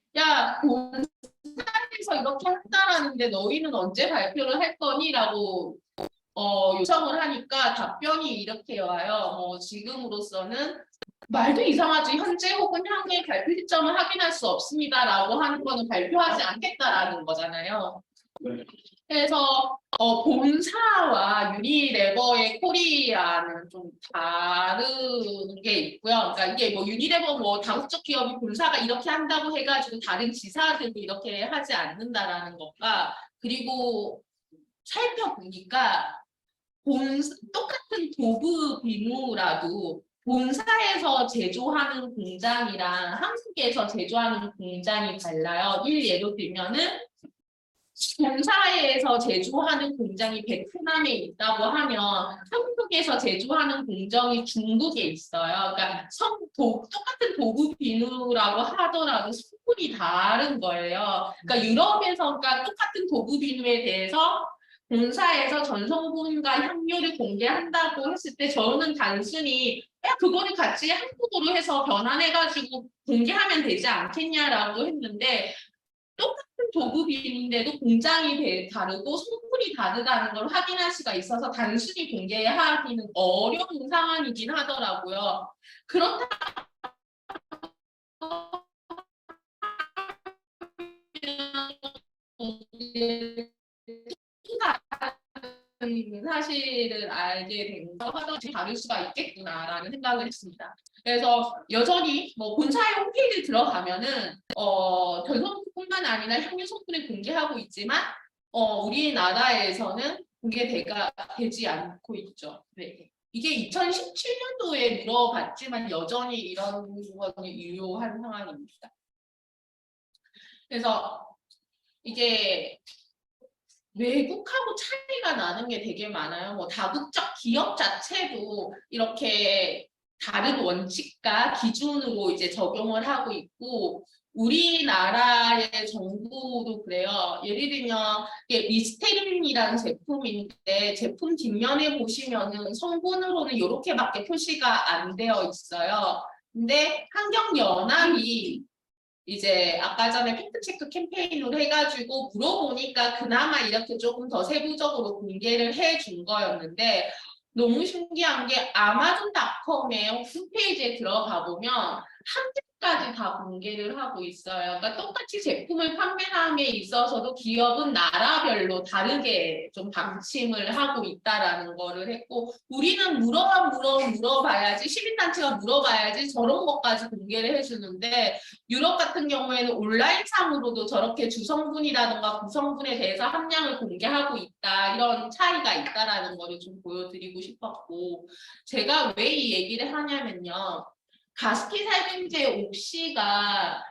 S1: 본사에서 이렇게 한다라는데 너희는 언제 발표를 할 거니라고 요청을 하니까 답변이 이렇게 와요. 지금으로서는 말도 이상하지. 현재 혹은 향후의 발표 시점을 확인할 수 없습니다라고 하는 거는 발표하지 않겠다라는 거잖아요. 그래서 본사와 유니레버의 코리아는 좀 다른 게 있고요. 그러니까 이게 유니레버 다국적 기업이 본사가 이렇게 한다고 해가지고 다른 지사들도 이렇게 하지 않는다라는 것과 그리고 살펴보니까 똑같은 도구 비누라도 본사에서 제조하는 공장이랑 한국에서 제조하는 공장이 달라요. 예로 들면은 본사에서 제조하는 공장이 베트남에 있다고 하면 한국에서 제조하는 공장이 중국에 있어요. 그러니까 똑같은 도구 비누라고 하더라도 성분이 다른 거예요. 그러니까 유럽에서 똑같은 도구 비누에 대해서 본사에서 전성분과 향료를 공개한다고 했을 때 저는 단순히 그거를 같이 한국어로 해서 변환해가지고 공개하면 되지 않겠냐라고 했는데 똑같은 도구비인데도 공장이 다르고 성분이 다르다는 걸 확인할 수가 있어서 단순히 공개하기는 어려운 상황이긴 하더라고요. 그렇다면 사실을 알게 된거 하더라도 다를 수가 있겠구나라는 생각을 했습니다. 그래서 여전히 본사의 홈페이지에 들어가면은 전성분뿐만 아니라 향유 성분을 공개하고 있지만 우리나라에서는 공개가 되지 않고 있죠. 네. 이게 2017년도에 물어봤지만 여전히 이런 부분이 유효한 상황입니다. 그래서 이게 외국하고 차이가 나는 게 되게 많아요. 다국적 기업 자체도 이렇게 다른 원칙과 기준으로 이제 적용을 하고 있고 우리나라의 정부도 그래요. 예를 들면 이게 리스테린이라는 제품인데 제품 뒷면에 보시면은 성분으로는 이렇게밖에 표시가 안 되어 있어요. 근데 환경연합이 이제 아까 전에 팩트체크 캠페인으로 해가지고 물어보니까 그나마 이렇게 조금 더 세부적으로 공개를 해준 거였는데 너무 신기한 게 아마존닷컴의 홈페이지에 들어가 보면 한국까지 다 공개를 하고 있어요. 그러니까 똑같이 제품을 판매함에 있어서도 기업은 나라별로 다르게 좀 방침을 하고 있다라는 거를 했고 우리는 물어봐야지 시민단체가 물어봐야지 저런 것까지 공개를 해주는데 유럽 같은 경우에는 온라인상으로도 저렇게 주성분이라든가 구성분에 대해서 함량을 공개하고 있다. 이런 차이가 있다라는 거를 좀 보여드리고 싶었고 제가 왜 이 얘기를 하냐면요. 가스키살균제 옥시가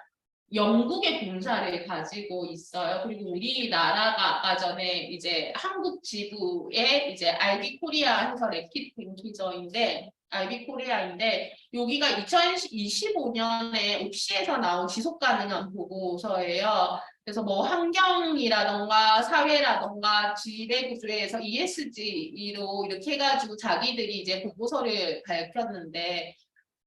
S1: 영국의 본사를 가지고 있어요. 그리고 우리나라가 아까 전에 이제 한국 지부에 이제 IB 코리아 해서 랩킷 뱅키저인데 IB 코리아인데 여기가 2025년에 옥시에서 나온 지속 가능한 보고서예요. 그래서 뭐 환경이라던가 사회라던가 지배 구조에서 ESG로 이렇게 해가지고 자기들이 이제 보고서를 밝혔는데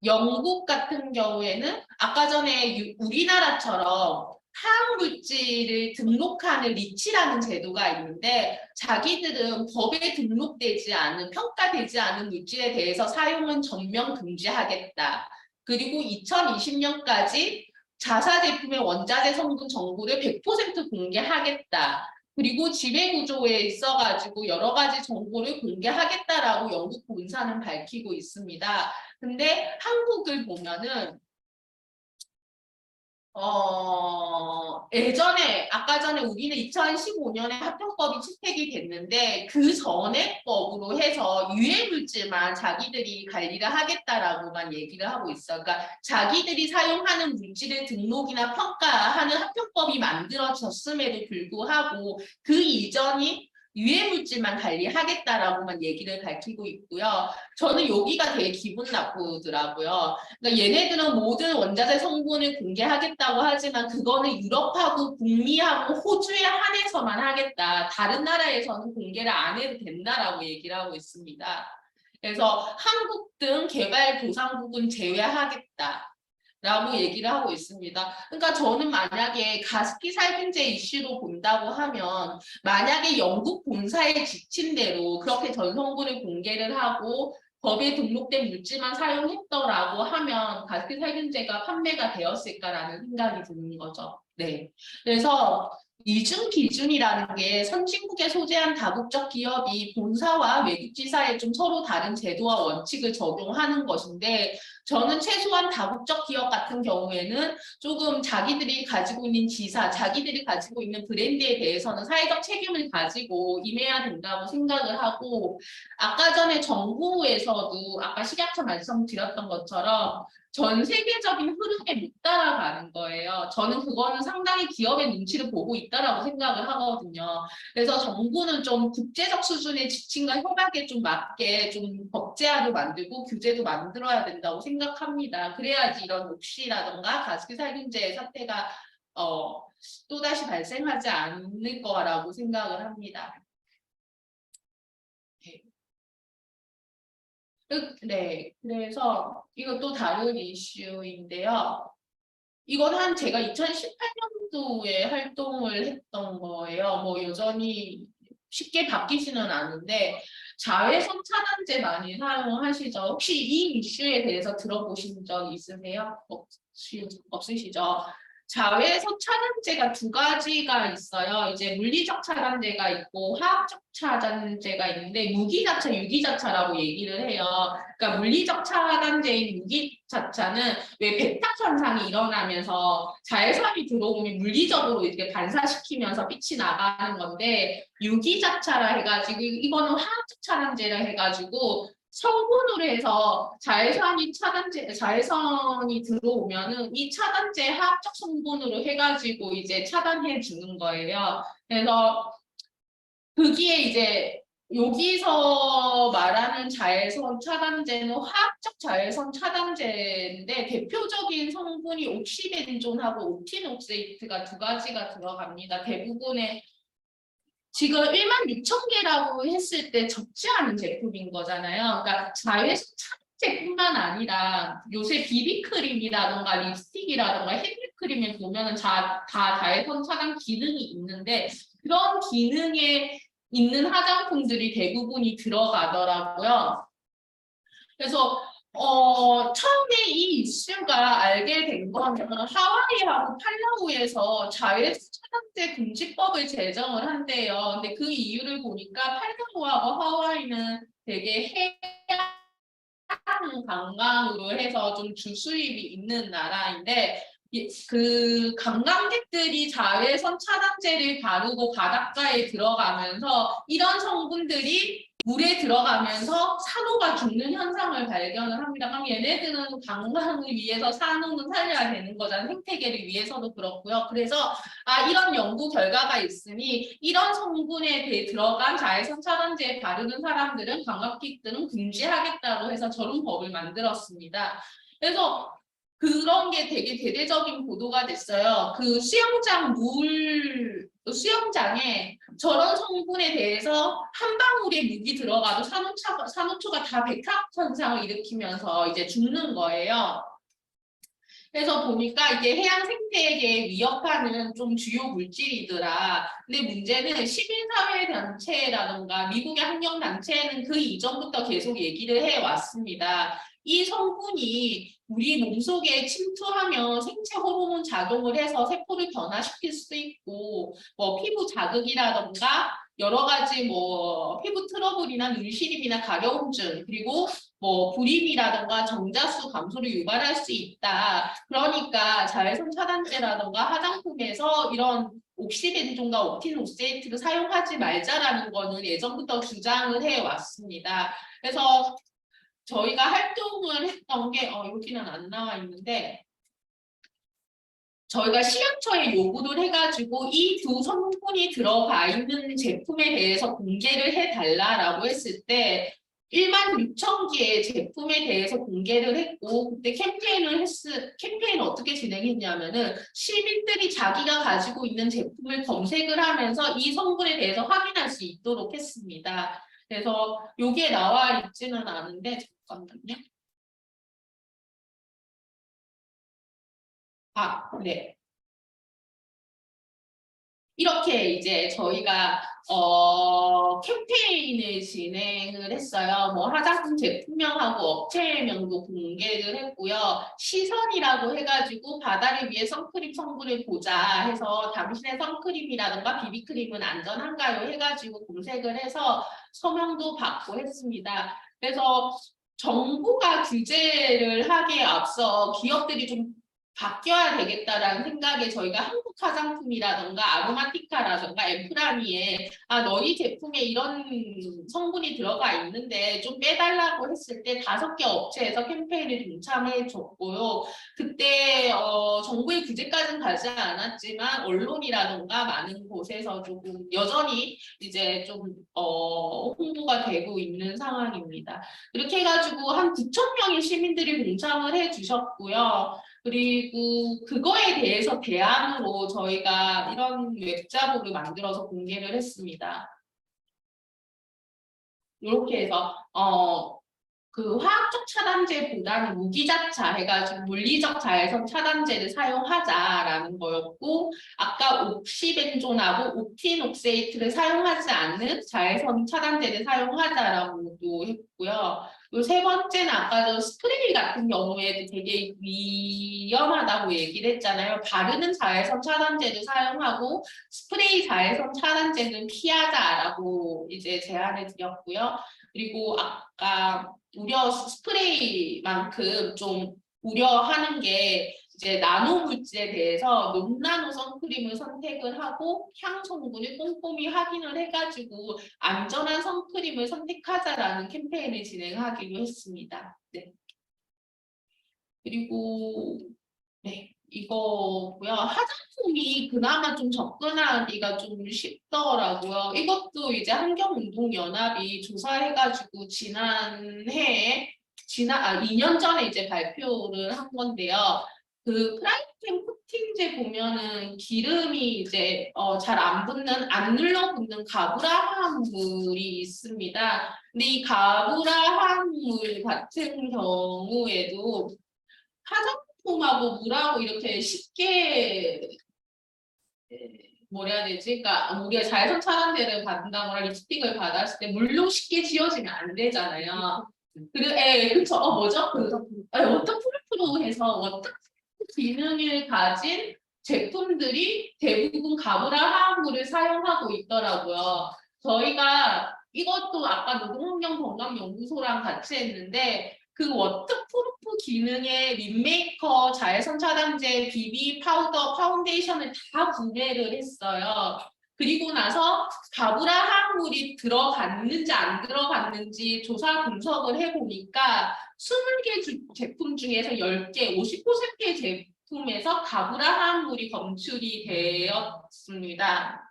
S1: 영국 같은 경우에는 아까 전에 우리나라처럼 화학물질을 등록하는 리치라는 제도가 있는데 자기들은 법에 등록되지 않은 평가되지 않은 물질에 대해서 사용은 전면 금지하겠다. 그리고 2020년까지 자사 제품의 원자재 성분 정보를 100% 공개하겠다. 그리고 지배구조에 있어가지고 여러 가지 정보를 공개하겠다라고 영국 본사는 밝히고 있습니다. 근데 한국을 보면은 예전에 아까 전에 우리는 2015년에 합병법이 채택이 됐는데 그 전에 법으로 해서 유해 물질만 자기들이 관리를 하겠다라고만 얘기를 하고 있어. 그러니까 자기들이 사용하는 물질의 등록이나 평가하는 합병법이 만들어졌음에도 불구하고 그 이전이 유해 물질만 관리하겠다라고만 얘기를 밝히고 있고요. 저는 여기가 되게 기분 나쁘더라고요. 그러니까 얘네들은 모든 원자재 성분을 공개하겠다고 하지만 그거는 유럽하고 북미하고 호주에 한해서만 하겠다. 다른 나라에서는 공개를 안 해도 된다라고 얘기를 하고 있습니다. 그래서 한국 등 개발도상국은 제외하겠다. 라고 얘기를 하고 있습니다. 그러니까 저는 만약에 가습기 살균제 이슈로 본다고 하면 만약에 영국 본사에 지침 대로 그렇게 전 성분을 공개를 하고 법에 등록된 물질만 사용했더라고 하면 가습기 살균제가 판매가 되었을까라는 생각이 드는 거죠. 네. 그래서 이중 기준이라는 게 선진국에 소재한 다국적 기업이 본사와 외국 지사에 좀 서로 다른 제도와 원칙을 적용하는 것인데 저는 최소한 다국적 기업 같은 경우에는 조금 자기들이 가지고 있는 지사, 자기들이 가지고 있는 브랜드에 대해서는 사회적 책임을 가지고 임해야 된다고 생각을 하고 아까 전에 정부에서도 아까 식약처 말씀드렸던 것처럼 전 세계적인 흐름에 못 따라가는 거예요. 저는 그거는 상당히 기업의 눈치를 보고 있다라고 생각을 하거든요. 그래서 정부는 좀 국제적 수준의 지침과 협약에 좀 맞게 좀 법제화도 만들고 규제도 만들어야 된다고 생각합니다. 그래야지 이런 옥시라던가 가습기 살균제 사태가 또다시 발생하지 않을 거라고 생각을 합니다. 네, 그래서 이것도 다른 이슈인데요. 이건 한 제가 2018년도에 활동을 했던 거예요. 뭐 여전히 쉽게 바뀌지는 않은데 자외선 차단제 많이 사용하시죠? 혹시 이 이슈에 대해서 들어보신 적 있으세요? 없으시죠? 자외선 차단제가 두 가지가 있어요. 이제 물리적 차단제가 있고 화학적 차단제가 있는데 무기자차, 유기자차라고 얘기를 해요. 그러니까 물리적 차단제인 유기자차는 왜 백탁 현상이 일어나면서 자외선이 들어오면 물리적으로 이렇게 반사시키면서 빛이 나가는 건데 유기자차라 해가지고 이거는 화학적 차단제라 해가지고 성분으로 해서 자외선이 들어오면은 이 차단제 화학적 성분으로 해가지고 이제 차단해 주는 거예요. 그래서 거기에 이제 여기서 말하는 들어가는 자외선 차단제는 화학적 자외선 차단제인데 대표적인 성분이 옥시벤존하고 옥티녹세이트가 두 가지가 들어갑니다. 대부분의 지금 16,000개라고 했을 때 적지 않은 제품인 거잖아요. 그러니까 자외선 차단제뿐만 아니라 요새 비비크림이라던가 립스틱이라던가 핸드크림을 보면은 다 자외선 차단 기능이 있는데 그런 기능에 있는 화장품들이 대부분이 들어가더라고요. 그래서 처음에 이 이슈가 알게 된 거는 하와이하고 팔라우에서 자외선 차단제 금지법을 제정을 한대요. 근데 그 이유를 보니까 팔라우하고 하와이는 되게 해양 관광으로 해서 좀 주수입이 있는 나라인데 그 관광객들이 자외선 차단제를 바르고 바닷가에 들어가면서 이런 성분들이 물에 들어가면서 산호가 죽는 현상을 발견을 합니다. 그럼 얘네들은 관광을 위해서 산호는 살려야 되는 거잖아요. 생태계를 위해서도 그렇고요. 그래서 이런 연구 결과가 있으니 이런 성분에 대해 들어간 자외선 차단제에 바르는 사람들은 관광객들은 금지하겠다고 해서 저런 법을 만들었습니다. 그래서 그런 게 되게 대대적인 보도가 됐어요. 그 수영장에 저런 성분에 대해서 한 방울의 물이 들어가도 산호초가 다 백탁 현상을 일으키면서 이제 죽는 거예요. 그래서 보니까 이게 해양 생태계에 위협하는 좀 주요 물질이더라. 근데 문제는 시민사회단체라던가 미국의 환경단체는 그 이전부터 계속 얘기를 해왔습니다. 이 성분이 우리 몸속에 침투하면 생체 호르몬 작용을 해서 세포를 변화시킬 수 있고 뭐 피부 자극이라던가 여러 가지 뭐 피부 트러블이나 눈시림이나 가려움증 그리고 뭐 불임이라던가 정자수 감소를 유발할 수 있다. 그러니까 자외선 차단제라던가 화장품에서 이런 옥시벤존과 옥틴옥세이트를 사용하지 말자라는 거는 예전부터 주장을 해왔습니다. 그래서 저희가 활동을 했던 게 여기는 안 나와 있는데 저희가 시향처에 요구를 해가지고 이 두 성분이 들어가 있는 제품에 대해서 공개를 해달라라고 했을 때 16,000개의 제품에 대해서 공개를 했고 그때 캠페인을 어떻게 진행했냐면은 시민들이 자기가 가지고 있는 제품을 검색을 하면서 이 성분에 대해서 확인할 수 있도록 했습니다. 그래서 여기에 나와 있지는 않은데 잠깐만요. 네. 이렇게 이제 저희가 캠페인을 진행을 했어요. 뭐 화장품 제품명하고 업체명도 공개를 했고요. 시선이라고 해가지고 바다를 위해 선크림 성분을 보자 해서 당신의 선크림이라든가 비비크림은 안전한가요? 해가지고 검색을 해서 서명도 받고 했습니다. 그래서 정부가 규제를 하기에 앞서 기업들이 좀 바뀌어야 되겠다라는 생각에 저희가 한국 화장품이라던가 아로마티카라던가 엠프라니에 너희 제품에 이런 성분이 들어가 있는데 좀 빼달라고 했을 때 5개 업체에서 캠페인을 동참해 줬고요. 그때 정부의 규제까지는 가지 않았지만 언론이라던가 많은 곳에서 조금 여전히 이제 좀 홍보가 되고 있는 상황입니다. 이렇게 해가지고 한 9,000명의 시민들이 동참을 해 주셨고요. 그리고 그거에 대해서 대안으로 저희가 이런 웹자보를 만들어서 공개를 했습니다. 이렇게 해서 그 화학적 차단제보다는 무기자차 해가지고 물리적 자외선 차단제를 사용하자라는 거였고 아까 옥시벤존하고 옥틴옥세이트를 사용하지 않는 자외선 차단제를 사용하자라고도 했고요. 요 세 번째는 아까 저 스프레이 같은 경우에도 되게 위험하다고 얘기를 했잖아요. 바르는 자외선 차단제를 사용하고 스프레이 자외선 차단제는 피하자라고 이제 제안을 드렸고요. 그리고 아까 스프레이만큼 좀 우려하는 게 이제 나노 물질에 대해서 논나노 선크림을 선택을 하고 향 성분을 꼼꼼히 확인을 해가지고 안전한 선크림을 선택하자라는 캠페인을 진행하기로 했습니다. 네. 그리고 네. 이거고요. 화장품이 그나마 좀 접근하기가 좀 쉽더라고요. 이것도 이제 환경운동연합이 조사해가지고 지난해에 2년 전에 이제 발표를 한 건데요. 그 프라이팬 코팅제 보면은 기름이 이제 잘 안 붙는 안 눌러붙는 가브라 화합물이 있습니다. 근데 이 가브라 화합물 같은 경우에도 화장품하고 물하고 이렇게 쉽게 뭐라 해야 되지? 그러니까 우리가 자외선 차단제를 받는다거나 립스틱을 받았을 때 물로 쉽게 지워지면 안 되잖아요. 그쵸? 뭐죠? 워터프루프로 해서 워터프루프 기능을 가진 제품들이 대부분 가브라 화합물을 사용하고 있더라고요. 저희가 이것도 아까 노동환경건강연구소랑 같이 했는데 그 워터프루프 기능의 립메이커, 자외선 차단제, 비비, 파우더, 파운데이션을 다 구매를 했어요. 그리고 나서 가브라 화합물이 들어갔는지 안 들어갔는지 조사 분석을 해보니까 20개 제품 중에서 10개, 50%의 제품에서 가브라 화합물이 검출이 되었습니다.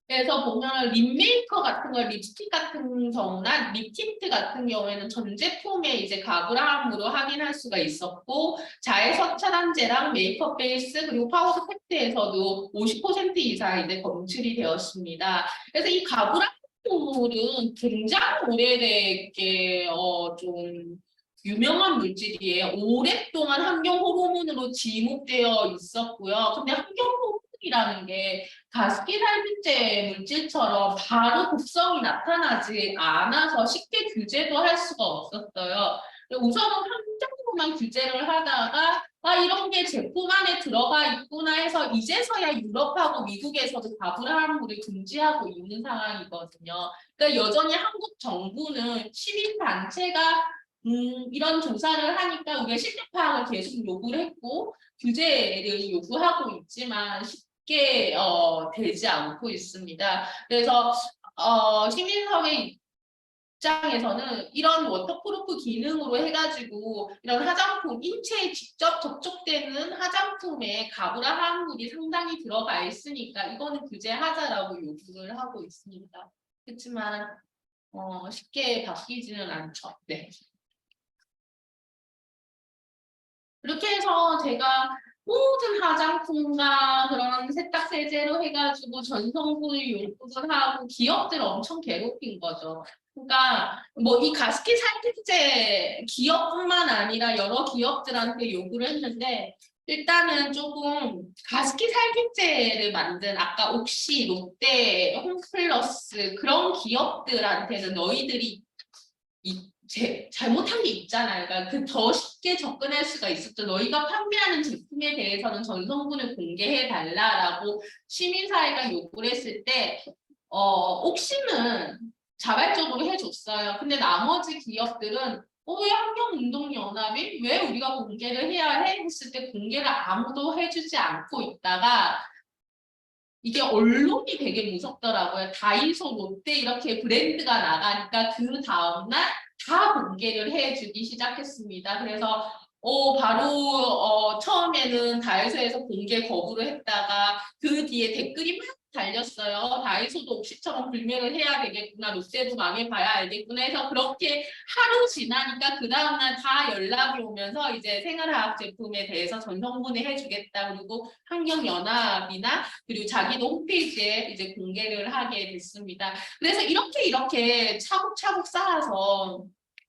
S1: 그래서 보면 립메이커 같은 거, 립스틱 같은 경우나 립틴트 같은 경우에는 전 제품에 이제 가브라함으로 확인할 수가 있었고 자외선 차단제랑 메이크업 베이스 그리고 파우더 팩트에서도 50% 이상 이제 검출이 되었습니다. 그래서 이 가브라함물은 굉장히 오래되게 좀 유명한 물질이에요. 오랫동안 환경 호르몬으로 지목되어 있었고요. 근데 환경 호르몬이라는 게 가습기 살균제 물질처럼 바로 독성이 나타나지 않아서 쉽게 규제도 할 수가 없었어요. 우선은 환경부만 규제를 하다가 이런 게 제품 안에 들어가 있구나 해서 이제서야 유럽하고 미국에서도 가불화물을 금지하고 있는 상황이거든요. 그러니까 여전히 한국 정부는 시민단체가 이런 조사를 하니까 우리가 실태 파악을 계속 요구를 했고 규제를 요구하고 있지만 쉽게 되지 않고 있습니다. 그래서 시민사회 입장에서는 이런 워터프루프 기능으로 해가지고 이런 화장품, 인체에 직접 접촉되는 화장품에 가브라 화합물이 상당히 들어가 있으니까 이거는 규제하자라고 요구를 하고 있습니다. 그렇지만 쉽게 바뀌지는 않죠. 네. 이렇게 해서 제가 모든 화장품과 그런 세탁세제로 해가지고 전성분을 요구를 하고 기업들을 엄청 괴롭힌 거죠. 그러니까 뭐 이 가습기 살균제 기업뿐만 아니라 여러 기업들한테 요구를 했는데 일단은 조금 가습기 살균제를 만든 아까 옥시, 롯데, 홈플러스 그런 기업들한테는 너희들이 잘못한 게 있잖아요. 그러니까 그 더 쉽게 접근할 수가 있었죠. 너희가 판매하는 제품에 대해서는 전성분을 공개해 달라라고 시민사회가 요구를 했을 때 옥시는 자발적으로 해줬어요. 근데 나머지 기업들은 왜 환경운동연합이 왜 우리가 공개를 해야 해? 했을 때 공개를 아무도 해주지 않고 있다가 이게 언론이 되게 무섭더라고요. 다이소, 롯데 이렇게 브랜드가 나가니까 그 다음날 다 공개를 해주기 시작했습니다. 그래서 바로 처음에는 다이소에서 공개 거부를 했다가 그 뒤에 댓글이 막 달렸어요. 다이소도 옥시처럼 불매를 해야 되겠구나. 롯데도 망해봐야 알겠구나 해서 그렇게 하루 지나니까 그 다음날 다 연락이 오면서 이제 생활화학 제품에 대해서 전성분해 해주겠다. 그리고 환경연합이나 그리고 자기도 홈페이지에 이제 공개를 하게 됐습니다. 그래서 이렇게 차곡차곡 쌓아서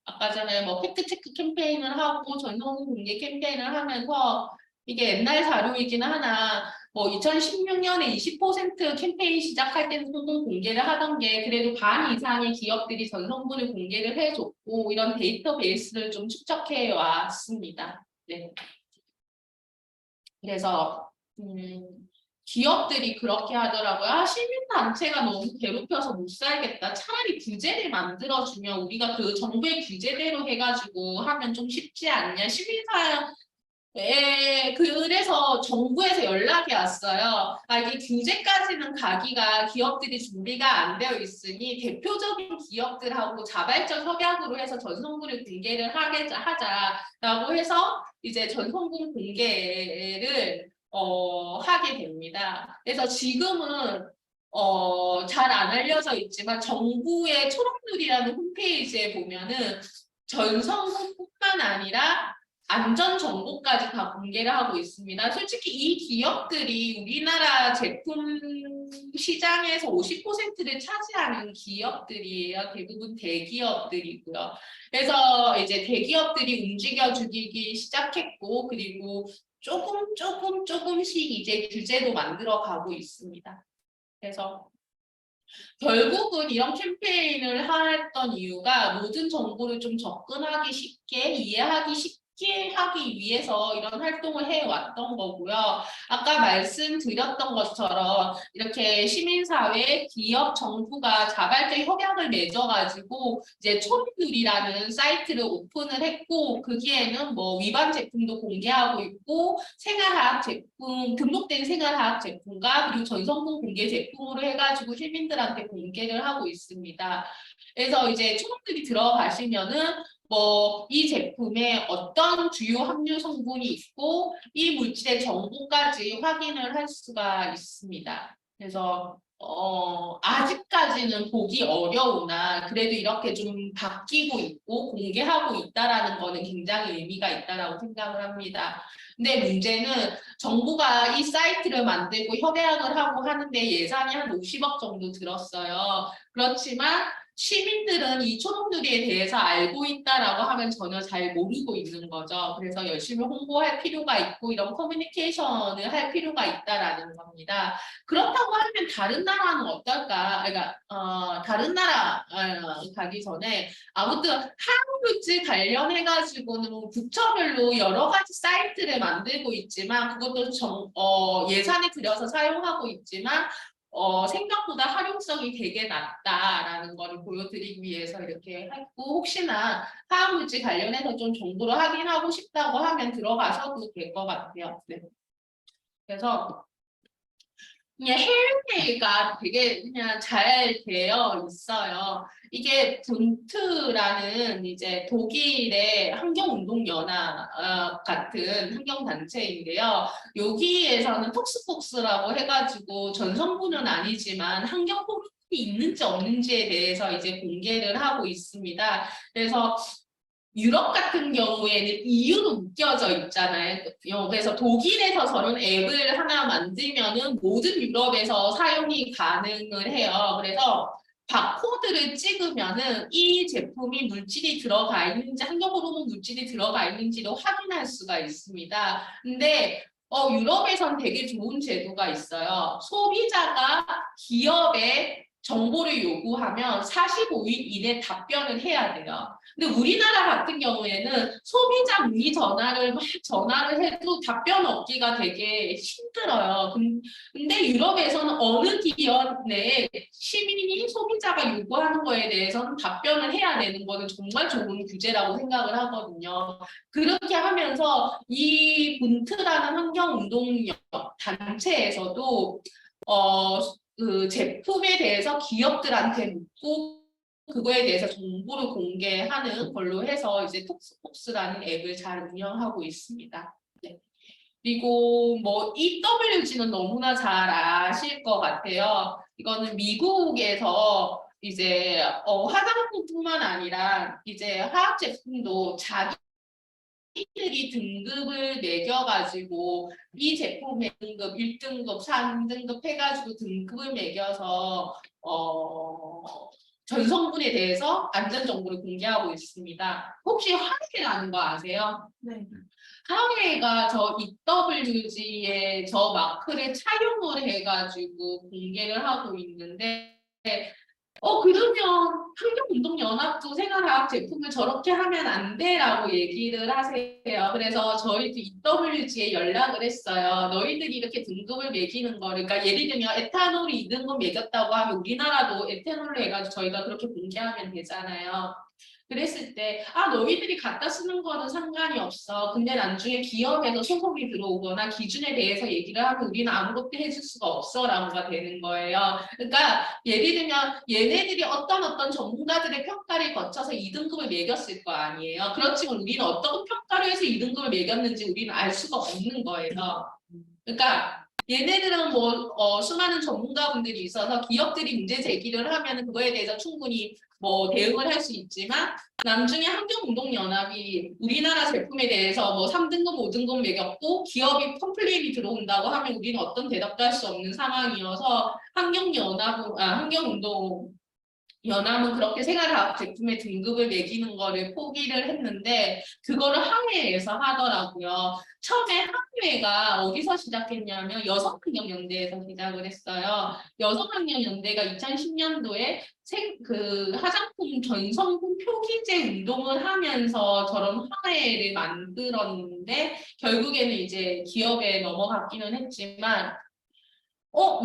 S1: 아까 전에 뭐 팩트체크 캠페인을 하고 전성 공개 캠페인을 하면서 이게 옛날 자료이긴 하나 뭐 2016년에 20% 캠페인 시작할 때는 성공 공개를 하던 게 그래도 반 이상의 기업들이 전성분을 공개를 해줬고 이런 데이터베이스를 좀 축적해 왔습니다. 네. 그래서 기업들이 그렇게 하더라고요. 시민단체가 너무 괴롭혀서 못 살겠다. 차라리 규제를 만들어주면 우리가 그 정부의 규제대로 해가지고 하면 좀 쉽지 않냐. 시민사회 그래서 정부에서 연락이 왔어요. 아, 이게 규제까지는 가기가 기업들이 준비가 안 되어 있으니 대표적인 기업들하고 자발적 협약으로 해서 전성분을 공개를 하자라고 해서 이제 전성분 공개를 하게 됩니다. 그래서 지금은 잘 안 알려져 있지만 정부의 초록누리라는 홈페이지에 보면은 전성분뿐만 아니라 안전 정보까지 다 공개를 하고 있습니다. 솔직히 이 기업들이 우리나라 제품 시장에서 50%를 차지하는 기업들이에요. 대부분 대기업들이고요. 그래서 이제 대기업들이 움직여 주기 시작했고, 그리고 조금씩 이제 규제도 만들어 가고 있습니다. 그래서 결국은 이런 캠페인을 했던 이유가 모든 정보를 좀 접근하기 쉽게 이해하기 쉽게 하기 위해서 이런 활동을 해왔던 거고요. 아까 말씀드렸던 것처럼 이렇게 시민사회, 기업, 정부가 자발적 협약을 맺어가지고 이제 초록누리라는 사이트를 오픈을 했고 거기에는 뭐 위반 제품도 공개하고 있고 생활화학 제품, 등록된 생활화학 제품과 그리고 전성분 공개 제품으로 해가지고 시민들한테 공개를 하고 있습니다. 그래서 이제 초록들이 들어가시면은 뭐 이 제품에 어떤 주요 함유 성분이 있고 이 물질의 정보까지 확인을 할 수가 있습니다. 그래서 아직까지는 보기 어려우나 그래도 이렇게 좀 바뀌고 있고 공개하고 있다라는 거는 굉장히 의미가 있다라고 생각을 합니다. 근데 문제는 정부가 이 사이트를 만들고 협약을 하고 하는데 예산이 한 50억 정도 들었어요. 그렇지만 시민들은 이 초록누리에 대해서 알고 있다라고 하면 전혀 잘 모르고 있는 거죠. 그래서 열심히 홍보할 필요가 있고 이런 커뮤니케이션을 할 필요가 있다라는 겁니다. 그렇다고 하면 다른 나라는 어떨까? 그러니까 다른 나라 가기 전에 아무튼 항우물질 관련해 가지고는 부처별로 여러 가지 사이트를 만들고 있지만 그것도 예산을 들여서 사용하고 있지만 생각보다 활용성이 되게 낮다라는 거를 보여드리기 위해서 이렇게 했고 혹시나 화학물질 관련해서 좀 정보를 확인하고 싶다고 하면 들어가셔도 될 것 같아요. 네. 그래서 그냥 해외가 되게 그냥 잘 되어 있어요. 이게 분트라는 이제 독일의 환경운동연합 같은 환경단체인데요. 여기에서는 톡스폭스라고 해가지고 전성분은 아니지만 환경 호르몬이 있는지 없는지에 대해서 이제 공개를 하고 있습니다. 그래서 유럽 같은 경우에는 EU로 묶여져 있잖아요. 그래서 독일에서 저런 앱을 하나 만들면은 모든 유럽에서 사용이 가능을 해요. 그래서 바코드를 찍으면은 이 제품이 물질이 들어가 있는지 환경호르몬 물질이 들어가 있는지도 확인할 수가 있습니다. 근데 유럽에선 되게 좋은 제도가 있어요. 소비자가 기업에 정보를 요구하면 45일 이내 답변을 해야 돼요. 근데 우리나라 같은 경우에는 소비자 문의 전화를 막 전화를 해도 답변 얻기가 되게 힘들어요. 근데 유럽에서는 어느 기업 내에 시민이 소비자가 요구하는 거에 대해서는 답변을 해야 되는 거는 정말 좋은 규제라고 생각을 하거든요. 그렇게 하면서 이 분트라는 환경운동 단체에서도 그 제품에 대해서 기업들한테 묻고 그거에 대해서 정보를 공개하는 걸로 해서 이제 톡스폭스라는 앱을 잘 운영하고 있습니다. 네. 그리고 뭐 EWG는 너무나 잘 아실 것 같아요. 이거는 미국에서 이제 화장품뿐만 아니라 이제 화학 제품도 자기들이 등급을 매겨가지고 이 제품의 등급 1등급, 3등급 해가지고 등급을 매겨서 전성분에 대해서 안전 정보를 공개하고 있습니다. 혹시 화해라는 거 아세요?
S2: 네.
S1: 화해가 저 EWG에 저 마크를 차용을 해가지고 공개를 하고 있는데 그러면 환경운동연합도 생활화학 제품을 저렇게 하면 안 돼라고 얘기를 하세요. 그래서 저희도 EWG에 연락을 했어요. 너희들이 이렇게 등급을 매기는 거를, 그러니까 예를 들면 에탄올이 2등급 매겼다고 하면 우리나라도 에탄올로 해가지고 저희가 그렇게 공개하면 되잖아요. 그랬을 때, 아, 너희들이 갖다 쓰는 거는 상관이 없어. 근데 나중에 기업에서 소송이 들어오거나 기준에 대해서 얘기를 하면 우리는 아무것도 해줄 수가 없어. 라고가 되는 거예요. 그러니까 예를 들면 얘네들이 어떤 전문가들의 평가를 거쳐서 2등급을 매겼을 거 아니에요. 그렇지만 우리는 어떤 평가를 해서 2등급을 매겼는지 우리는 알 수가 없는 거예요. 그러니까 얘네들은 수많은 전문가분들이 있어서 기업들이 문제 제기를 하면 그거에 대해서 충분히 대응을 할 수 있지만 나중에 환경운동연합이 우리나라 제품에 대해서 3등급, 5등급 매겼고 기업이 컴플레인이 들어온다고 하면 우리는 어떤 대답도 할 수 없는 상황이어서 환경운동 연합은 그렇게 생활화학 제품의 등급을 매기는 거를 포기를 했는데 그거를 항해에서 하더라고요. 처음에 항해가 어디서 시작했냐면 여성학년연대에서 시작을 했어요. 여성학년연대가 2010년도에 그 화장품 전성분 표기제 운동을 하면서 저런 항해를 만들었는데 결국에는 이제 기업에 넘어갔기는 했지만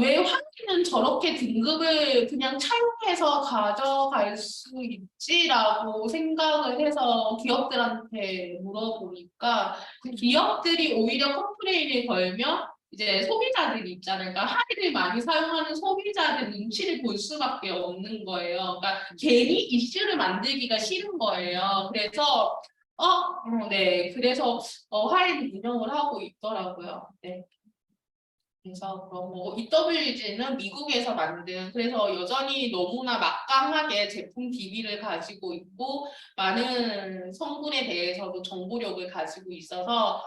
S1: 왜 화기는 저렇게 등급을 그냥 차용해서 가져갈 수 있지라고 생각을 해서 기업들한테 물어보니까 기업들이 오히려 컴플레인을 걸면 이제 소비자들 있잖아요. 그러니까 할인을 많이 사용하는 소비자들 눈치를 볼 수밖에 없는 거예요. 그러니까 괜히 이슈를 만들기가 싫은 거예요. 그래서 네. 그래서 할인 운영을 하고 있더라고요. 네. 그래서 EWG는 미국에서 만든 그래서 여전히 너무나 막강하게 제품 DB를 가지고 있고 많은 성분에 대해서도 정보력을 가지고 있어서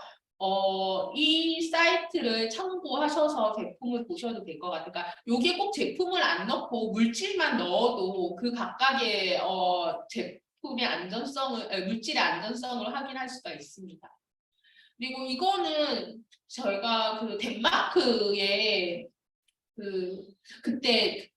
S1: 이 사이트를 참고하셔서 제품을 보셔도 될 것 같아요. 그러니까 이게 꼭 제품을 안 넣고 물질만 넣어도 그 각각의 제품의 안전성을 물질의 안전성을 확인할 수가 있습니다. 그리고 이거는 저희가 그 덴마크에 그때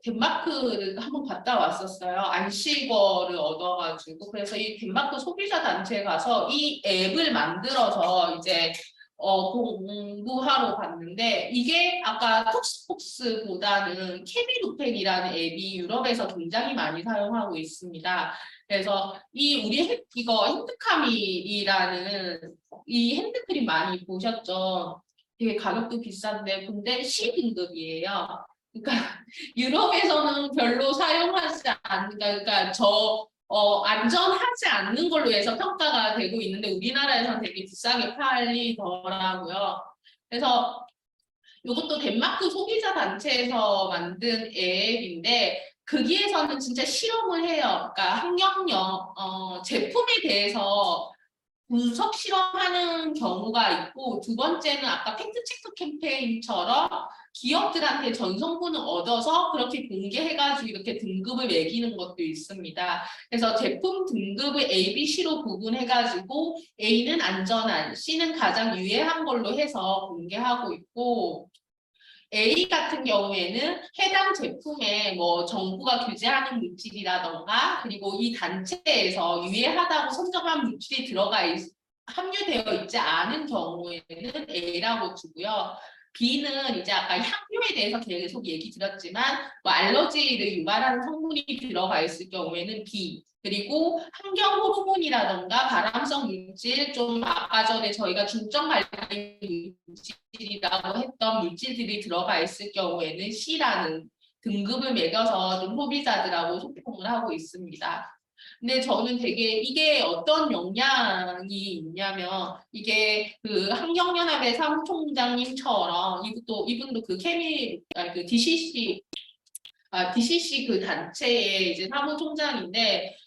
S1: 덴마크를 한번 갔다 왔었어요. 안식어를 얻어가지고 그래서 이 덴마크 소비자 단체에 가서 이 앱을 만들어서 이제 공부하러 갔는데 이게 아까 톡스폭스보다는 케미루펜이라는 앱이 유럽에서 굉장히 많이 사용하고 있습니다. 그래서 이거 핸드카미라는 이 핸드크림 많이 보셨죠? 되게 가격도 비싼데 근데 C등급이에요. 그러니까 유럽에서는 별로 사용하지 않는 그러니까 안전하지 않는 걸로 해서 평가가 되고 있는데 우리나라에서는 되게 비싸게 팔리더라고요. 그래서 이것도 덴마크 소비자 단체에서 만든 앱인데 거기에서는 진짜 실험을 해요. 그러니까 제품에 대해서 분석 실험하는 경우가 있고 두 번째는 아까 팩트체크 캠페인처럼 기업들한테 전성분을 얻어서 그렇게 공개해가지고 이렇게 등급을 매기는 것도 있습니다. 그래서 제품 등급을 A, B, C로 구분해가지고 A는 안전한, C는 가장 유해한 걸로 해서 공개하고 있고 A 같은 경우에는 해당 제품에 정부가 규제하는 물질이라던가 그리고 이 단체에서 유해하다고 선정한 물질이 함유되어 있지 않은 경우에는 A라고 주고요. B는 이제 아까 향료에 대해서 계속 얘기 드렸지만 알러지를 유발하는 성분이 들어가 있을 경우에는 B 그리고 환경 호르몬이라던가 발암성 물질 좀 아까 전에 저희가 중점 관리 물질이라고 했던 물질들이 들어가 있을 경우에는 C라는 등급을 매겨서 좀 소비자들하고 소통을 하고 있습니다. 근데 저는 되게 이게 어떤 영향이 있냐면 이게 그 환경연합의 사무총장님처럼 이분도 그 DCC 그 단체의 이제 사무총장인데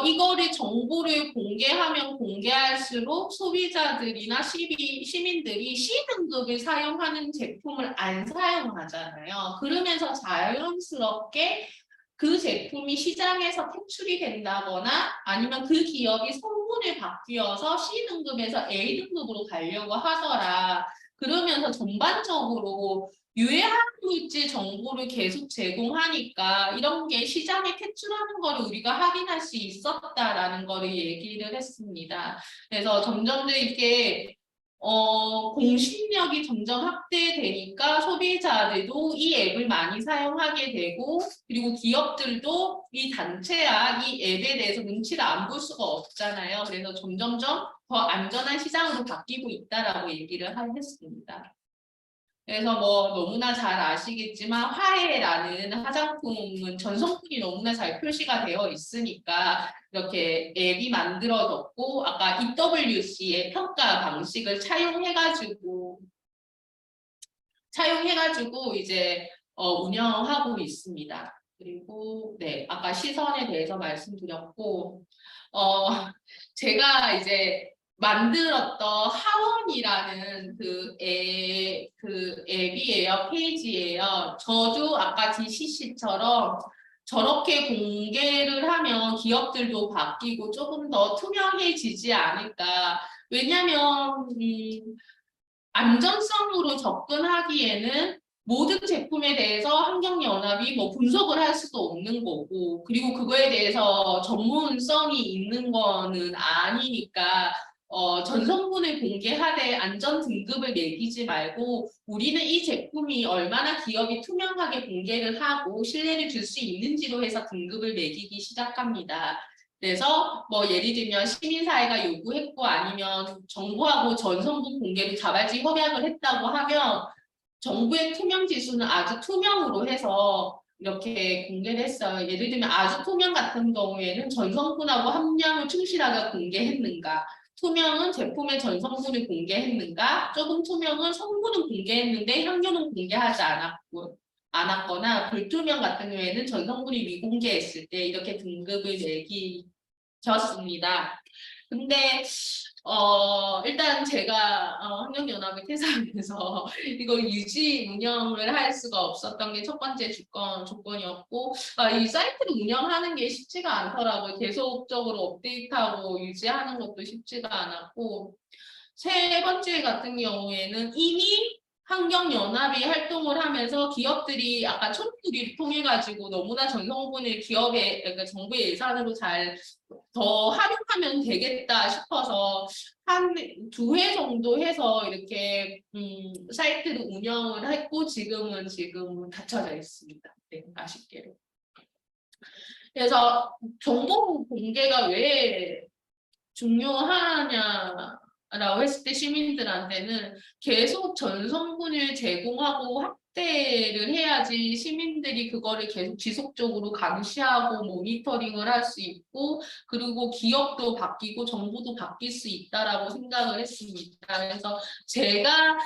S1: 이거를 정보를 공개하면 공개할수록 소비자들이나 시민들이 C등급을 사용하는 제품을 안 사용하잖아요. 그러면서 자연스럽게 그 제품이 시장에서 퇴출이 된다거나 아니면 그 기업이 성분을 바뀌어서 C등급에서 A등급으로 가려고 하더라. 그러면서 전반적으로 유해한 물질 정보를 계속 제공하니까 이런 게 시장에 퇴출하는 거를 우리가 확인할 수 있었다라는 거를 얘기를 했습니다. 그래서 점점 더 이렇게 공신력이 점점 확대되니까 소비자들도 이 앱을 많이 사용하게 되고, 그리고 기업들도 이 단체야 이 앱에 대해서 눈치를 안 볼 수가 없잖아요. 그래서 점점점 더 안전한 시장으로 바뀌고 있다라고 얘기를 했습니다. 그래서 뭐 너무나 잘 아시겠지만 화해라는 화장품은 전성분이 너무나 잘 표시가 되어 있으니까 이렇게 앱이 만들어졌고, 아까 EWC의 평가 방식을 차용해가지고 이제 운영하고 있습니다. 그리고 네, 아까 시선에 대해서 말씀드렸고, 제가 이제 만들었던 하원이라는 그 앱이에요, 페이지예요. 저도 아까 DCC처럼 저렇게 공개를 하면 기업들도 바뀌고 조금 더 투명해지지 않을까. 왜냐면 안전성으로 접근하기에는 모든 제품에 대해서 환경연합이 뭐 분석을 할 수도 없는 거고, 그리고 그거에 대해서 전문성이 있는 거는 아니니까 전성분을 공개하되 안전 등급을 매기지 말고 우리는 이 제품이 얼마나 기업이 투명하게 공개를 하고 신뢰를 줄 수 있는지로 해서 등급을 매기기 시작합니다. 그래서 뭐 예를 들면 시민사회가 요구했고 아니면 정부하고 전성분 공개를 자발적 협약을 했다고 하면 정부의 투명 지수는 아주 투명으로 해서 이렇게 공개를 했어요. 예를 들면 아주 투명 같은 경우에는 전성분하고 함량을 충실하게 공개했는가, 투명은 제품의 전성분을 공개했는가, 조금 투명은 성분은 공개했는데 향료는 공개하지 않았거나, 불투명 같은 경우에는 전성분이 미공개했을 때 이렇게 등급을 매기셨습니다. 근데 일단 제가 환경연합을 퇴사하면서 이걸 유지 운영을 할 수가 없었던 게 첫 번째 조건이었고, 이 사이트를 운영하는 게 쉽지가 않더라고요. 계속적으로 업데이트하고 유지하는 것도 쉽지가 않았고, 세 번째 같은 경우에는 이미 환경연합이 활동을 하면서 기업들이 아까 촌누리를 통해 가지고 너무나 전성분을 기업의, 그러니까 정부의 예산으로 잘 더 활용하면 되겠다 싶어서 한 2회 정도 해서 이렇게 사이트를 운영을 했고, 지금은 닫혀져 있습니다. 네, 아쉽게도. 그래서 정보 공개가 왜 중요하냐라고 했을 때 시민들한테는 계속 전성분을 제공하고 확대를 해야지 시민들이 그거를 계속 지속적으로 감시하고 모니터링을 할 수 있고, 그리고 기업도 바뀌고 정부도 바뀔 수 있다라고 생각을 했습니다. 그래서 제가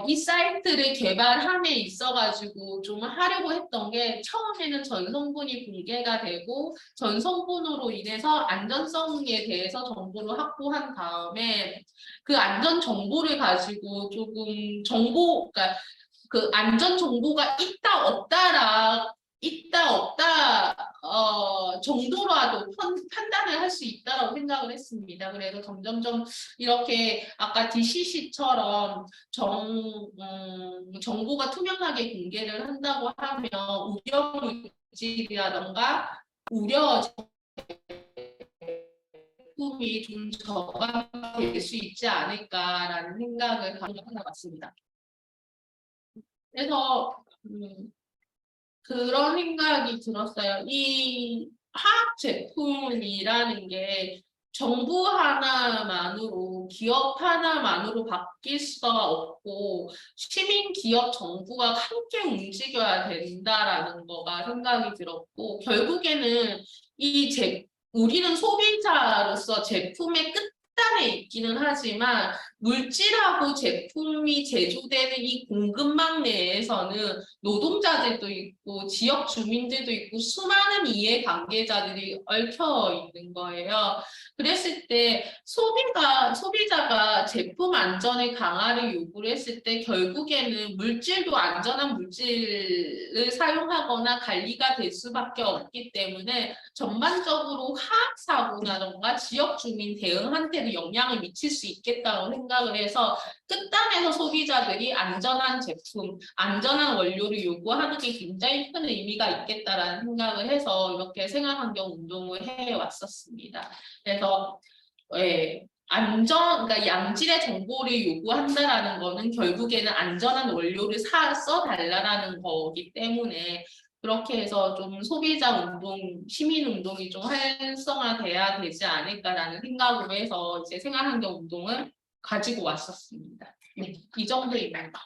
S1: 이 사이트를 개발함에 있어가지고 좀 하려고 했던 게, 처음에는 전성분이 공개가 되고 전성분으로 인해서 안전성에 대해서 정보를 확보한 다음에 그 안전 정보를 가지고 조금 그러니까 그 안전 정보가 있다 없다 정도라도 판단을 할 수 있다라고 생각을 했습니다. 그래서 점점점 이렇게 아까 DCC처럼 정보가 투명하게 공개를 한다고 하면 우려 물질이라던가 우려 제품이 좀 저감될 수 있지 않을까라는 생각을 가진 것 같습니다. 그래서 그런 생각이 들었어요. 이 화학 제품이라는 게 정부 하나만으로, 기업 하나만으로 바뀔 수가 없고 시민, 기업, 정부가 함께 움직여야 된다라는 거가 생각이 들었고, 결국에는 우리는 소비자로서 제품의 끝단에 있기는 하지만 물질하고 제품이 제조되는 이 공급망 내에서는 노동자들도 있고 지역 주민들도 있고 수많은 이해관계자들이 얽혀 있는 거예요. 그랬을 때 소비자가 제품 안전의 강화를 요구를 했을 때 결국에는 물질도 안전한 물질을 사용하거나 관리가 될 수밖에 없기 때문에 전반적으로 화학 사고라던가 지역 주민 대응한테도 영향을 미칠 수 있겠다고 생각을 해서 끝단에서 소비자들이 안전한 제품, 안전한 원료를 요구하는 게 굉장히 큰 의미가 있겠다라는 생각을 해서 이렇게 생활환경 운동을 해왔었습니다. 그래서 그러니까 양질의 정보를 요구한다라는 거는 결국에는 안전한 원료를 써달라는 거기 때문에 그렇게 해서 좀 소비자 운동, 시민 운동이 좀 활성화돼야 되지 않을까라는 생각으로 해서 이제 생활환경 운동을 가지고 왔었습니다. 네, 이 정도입니다.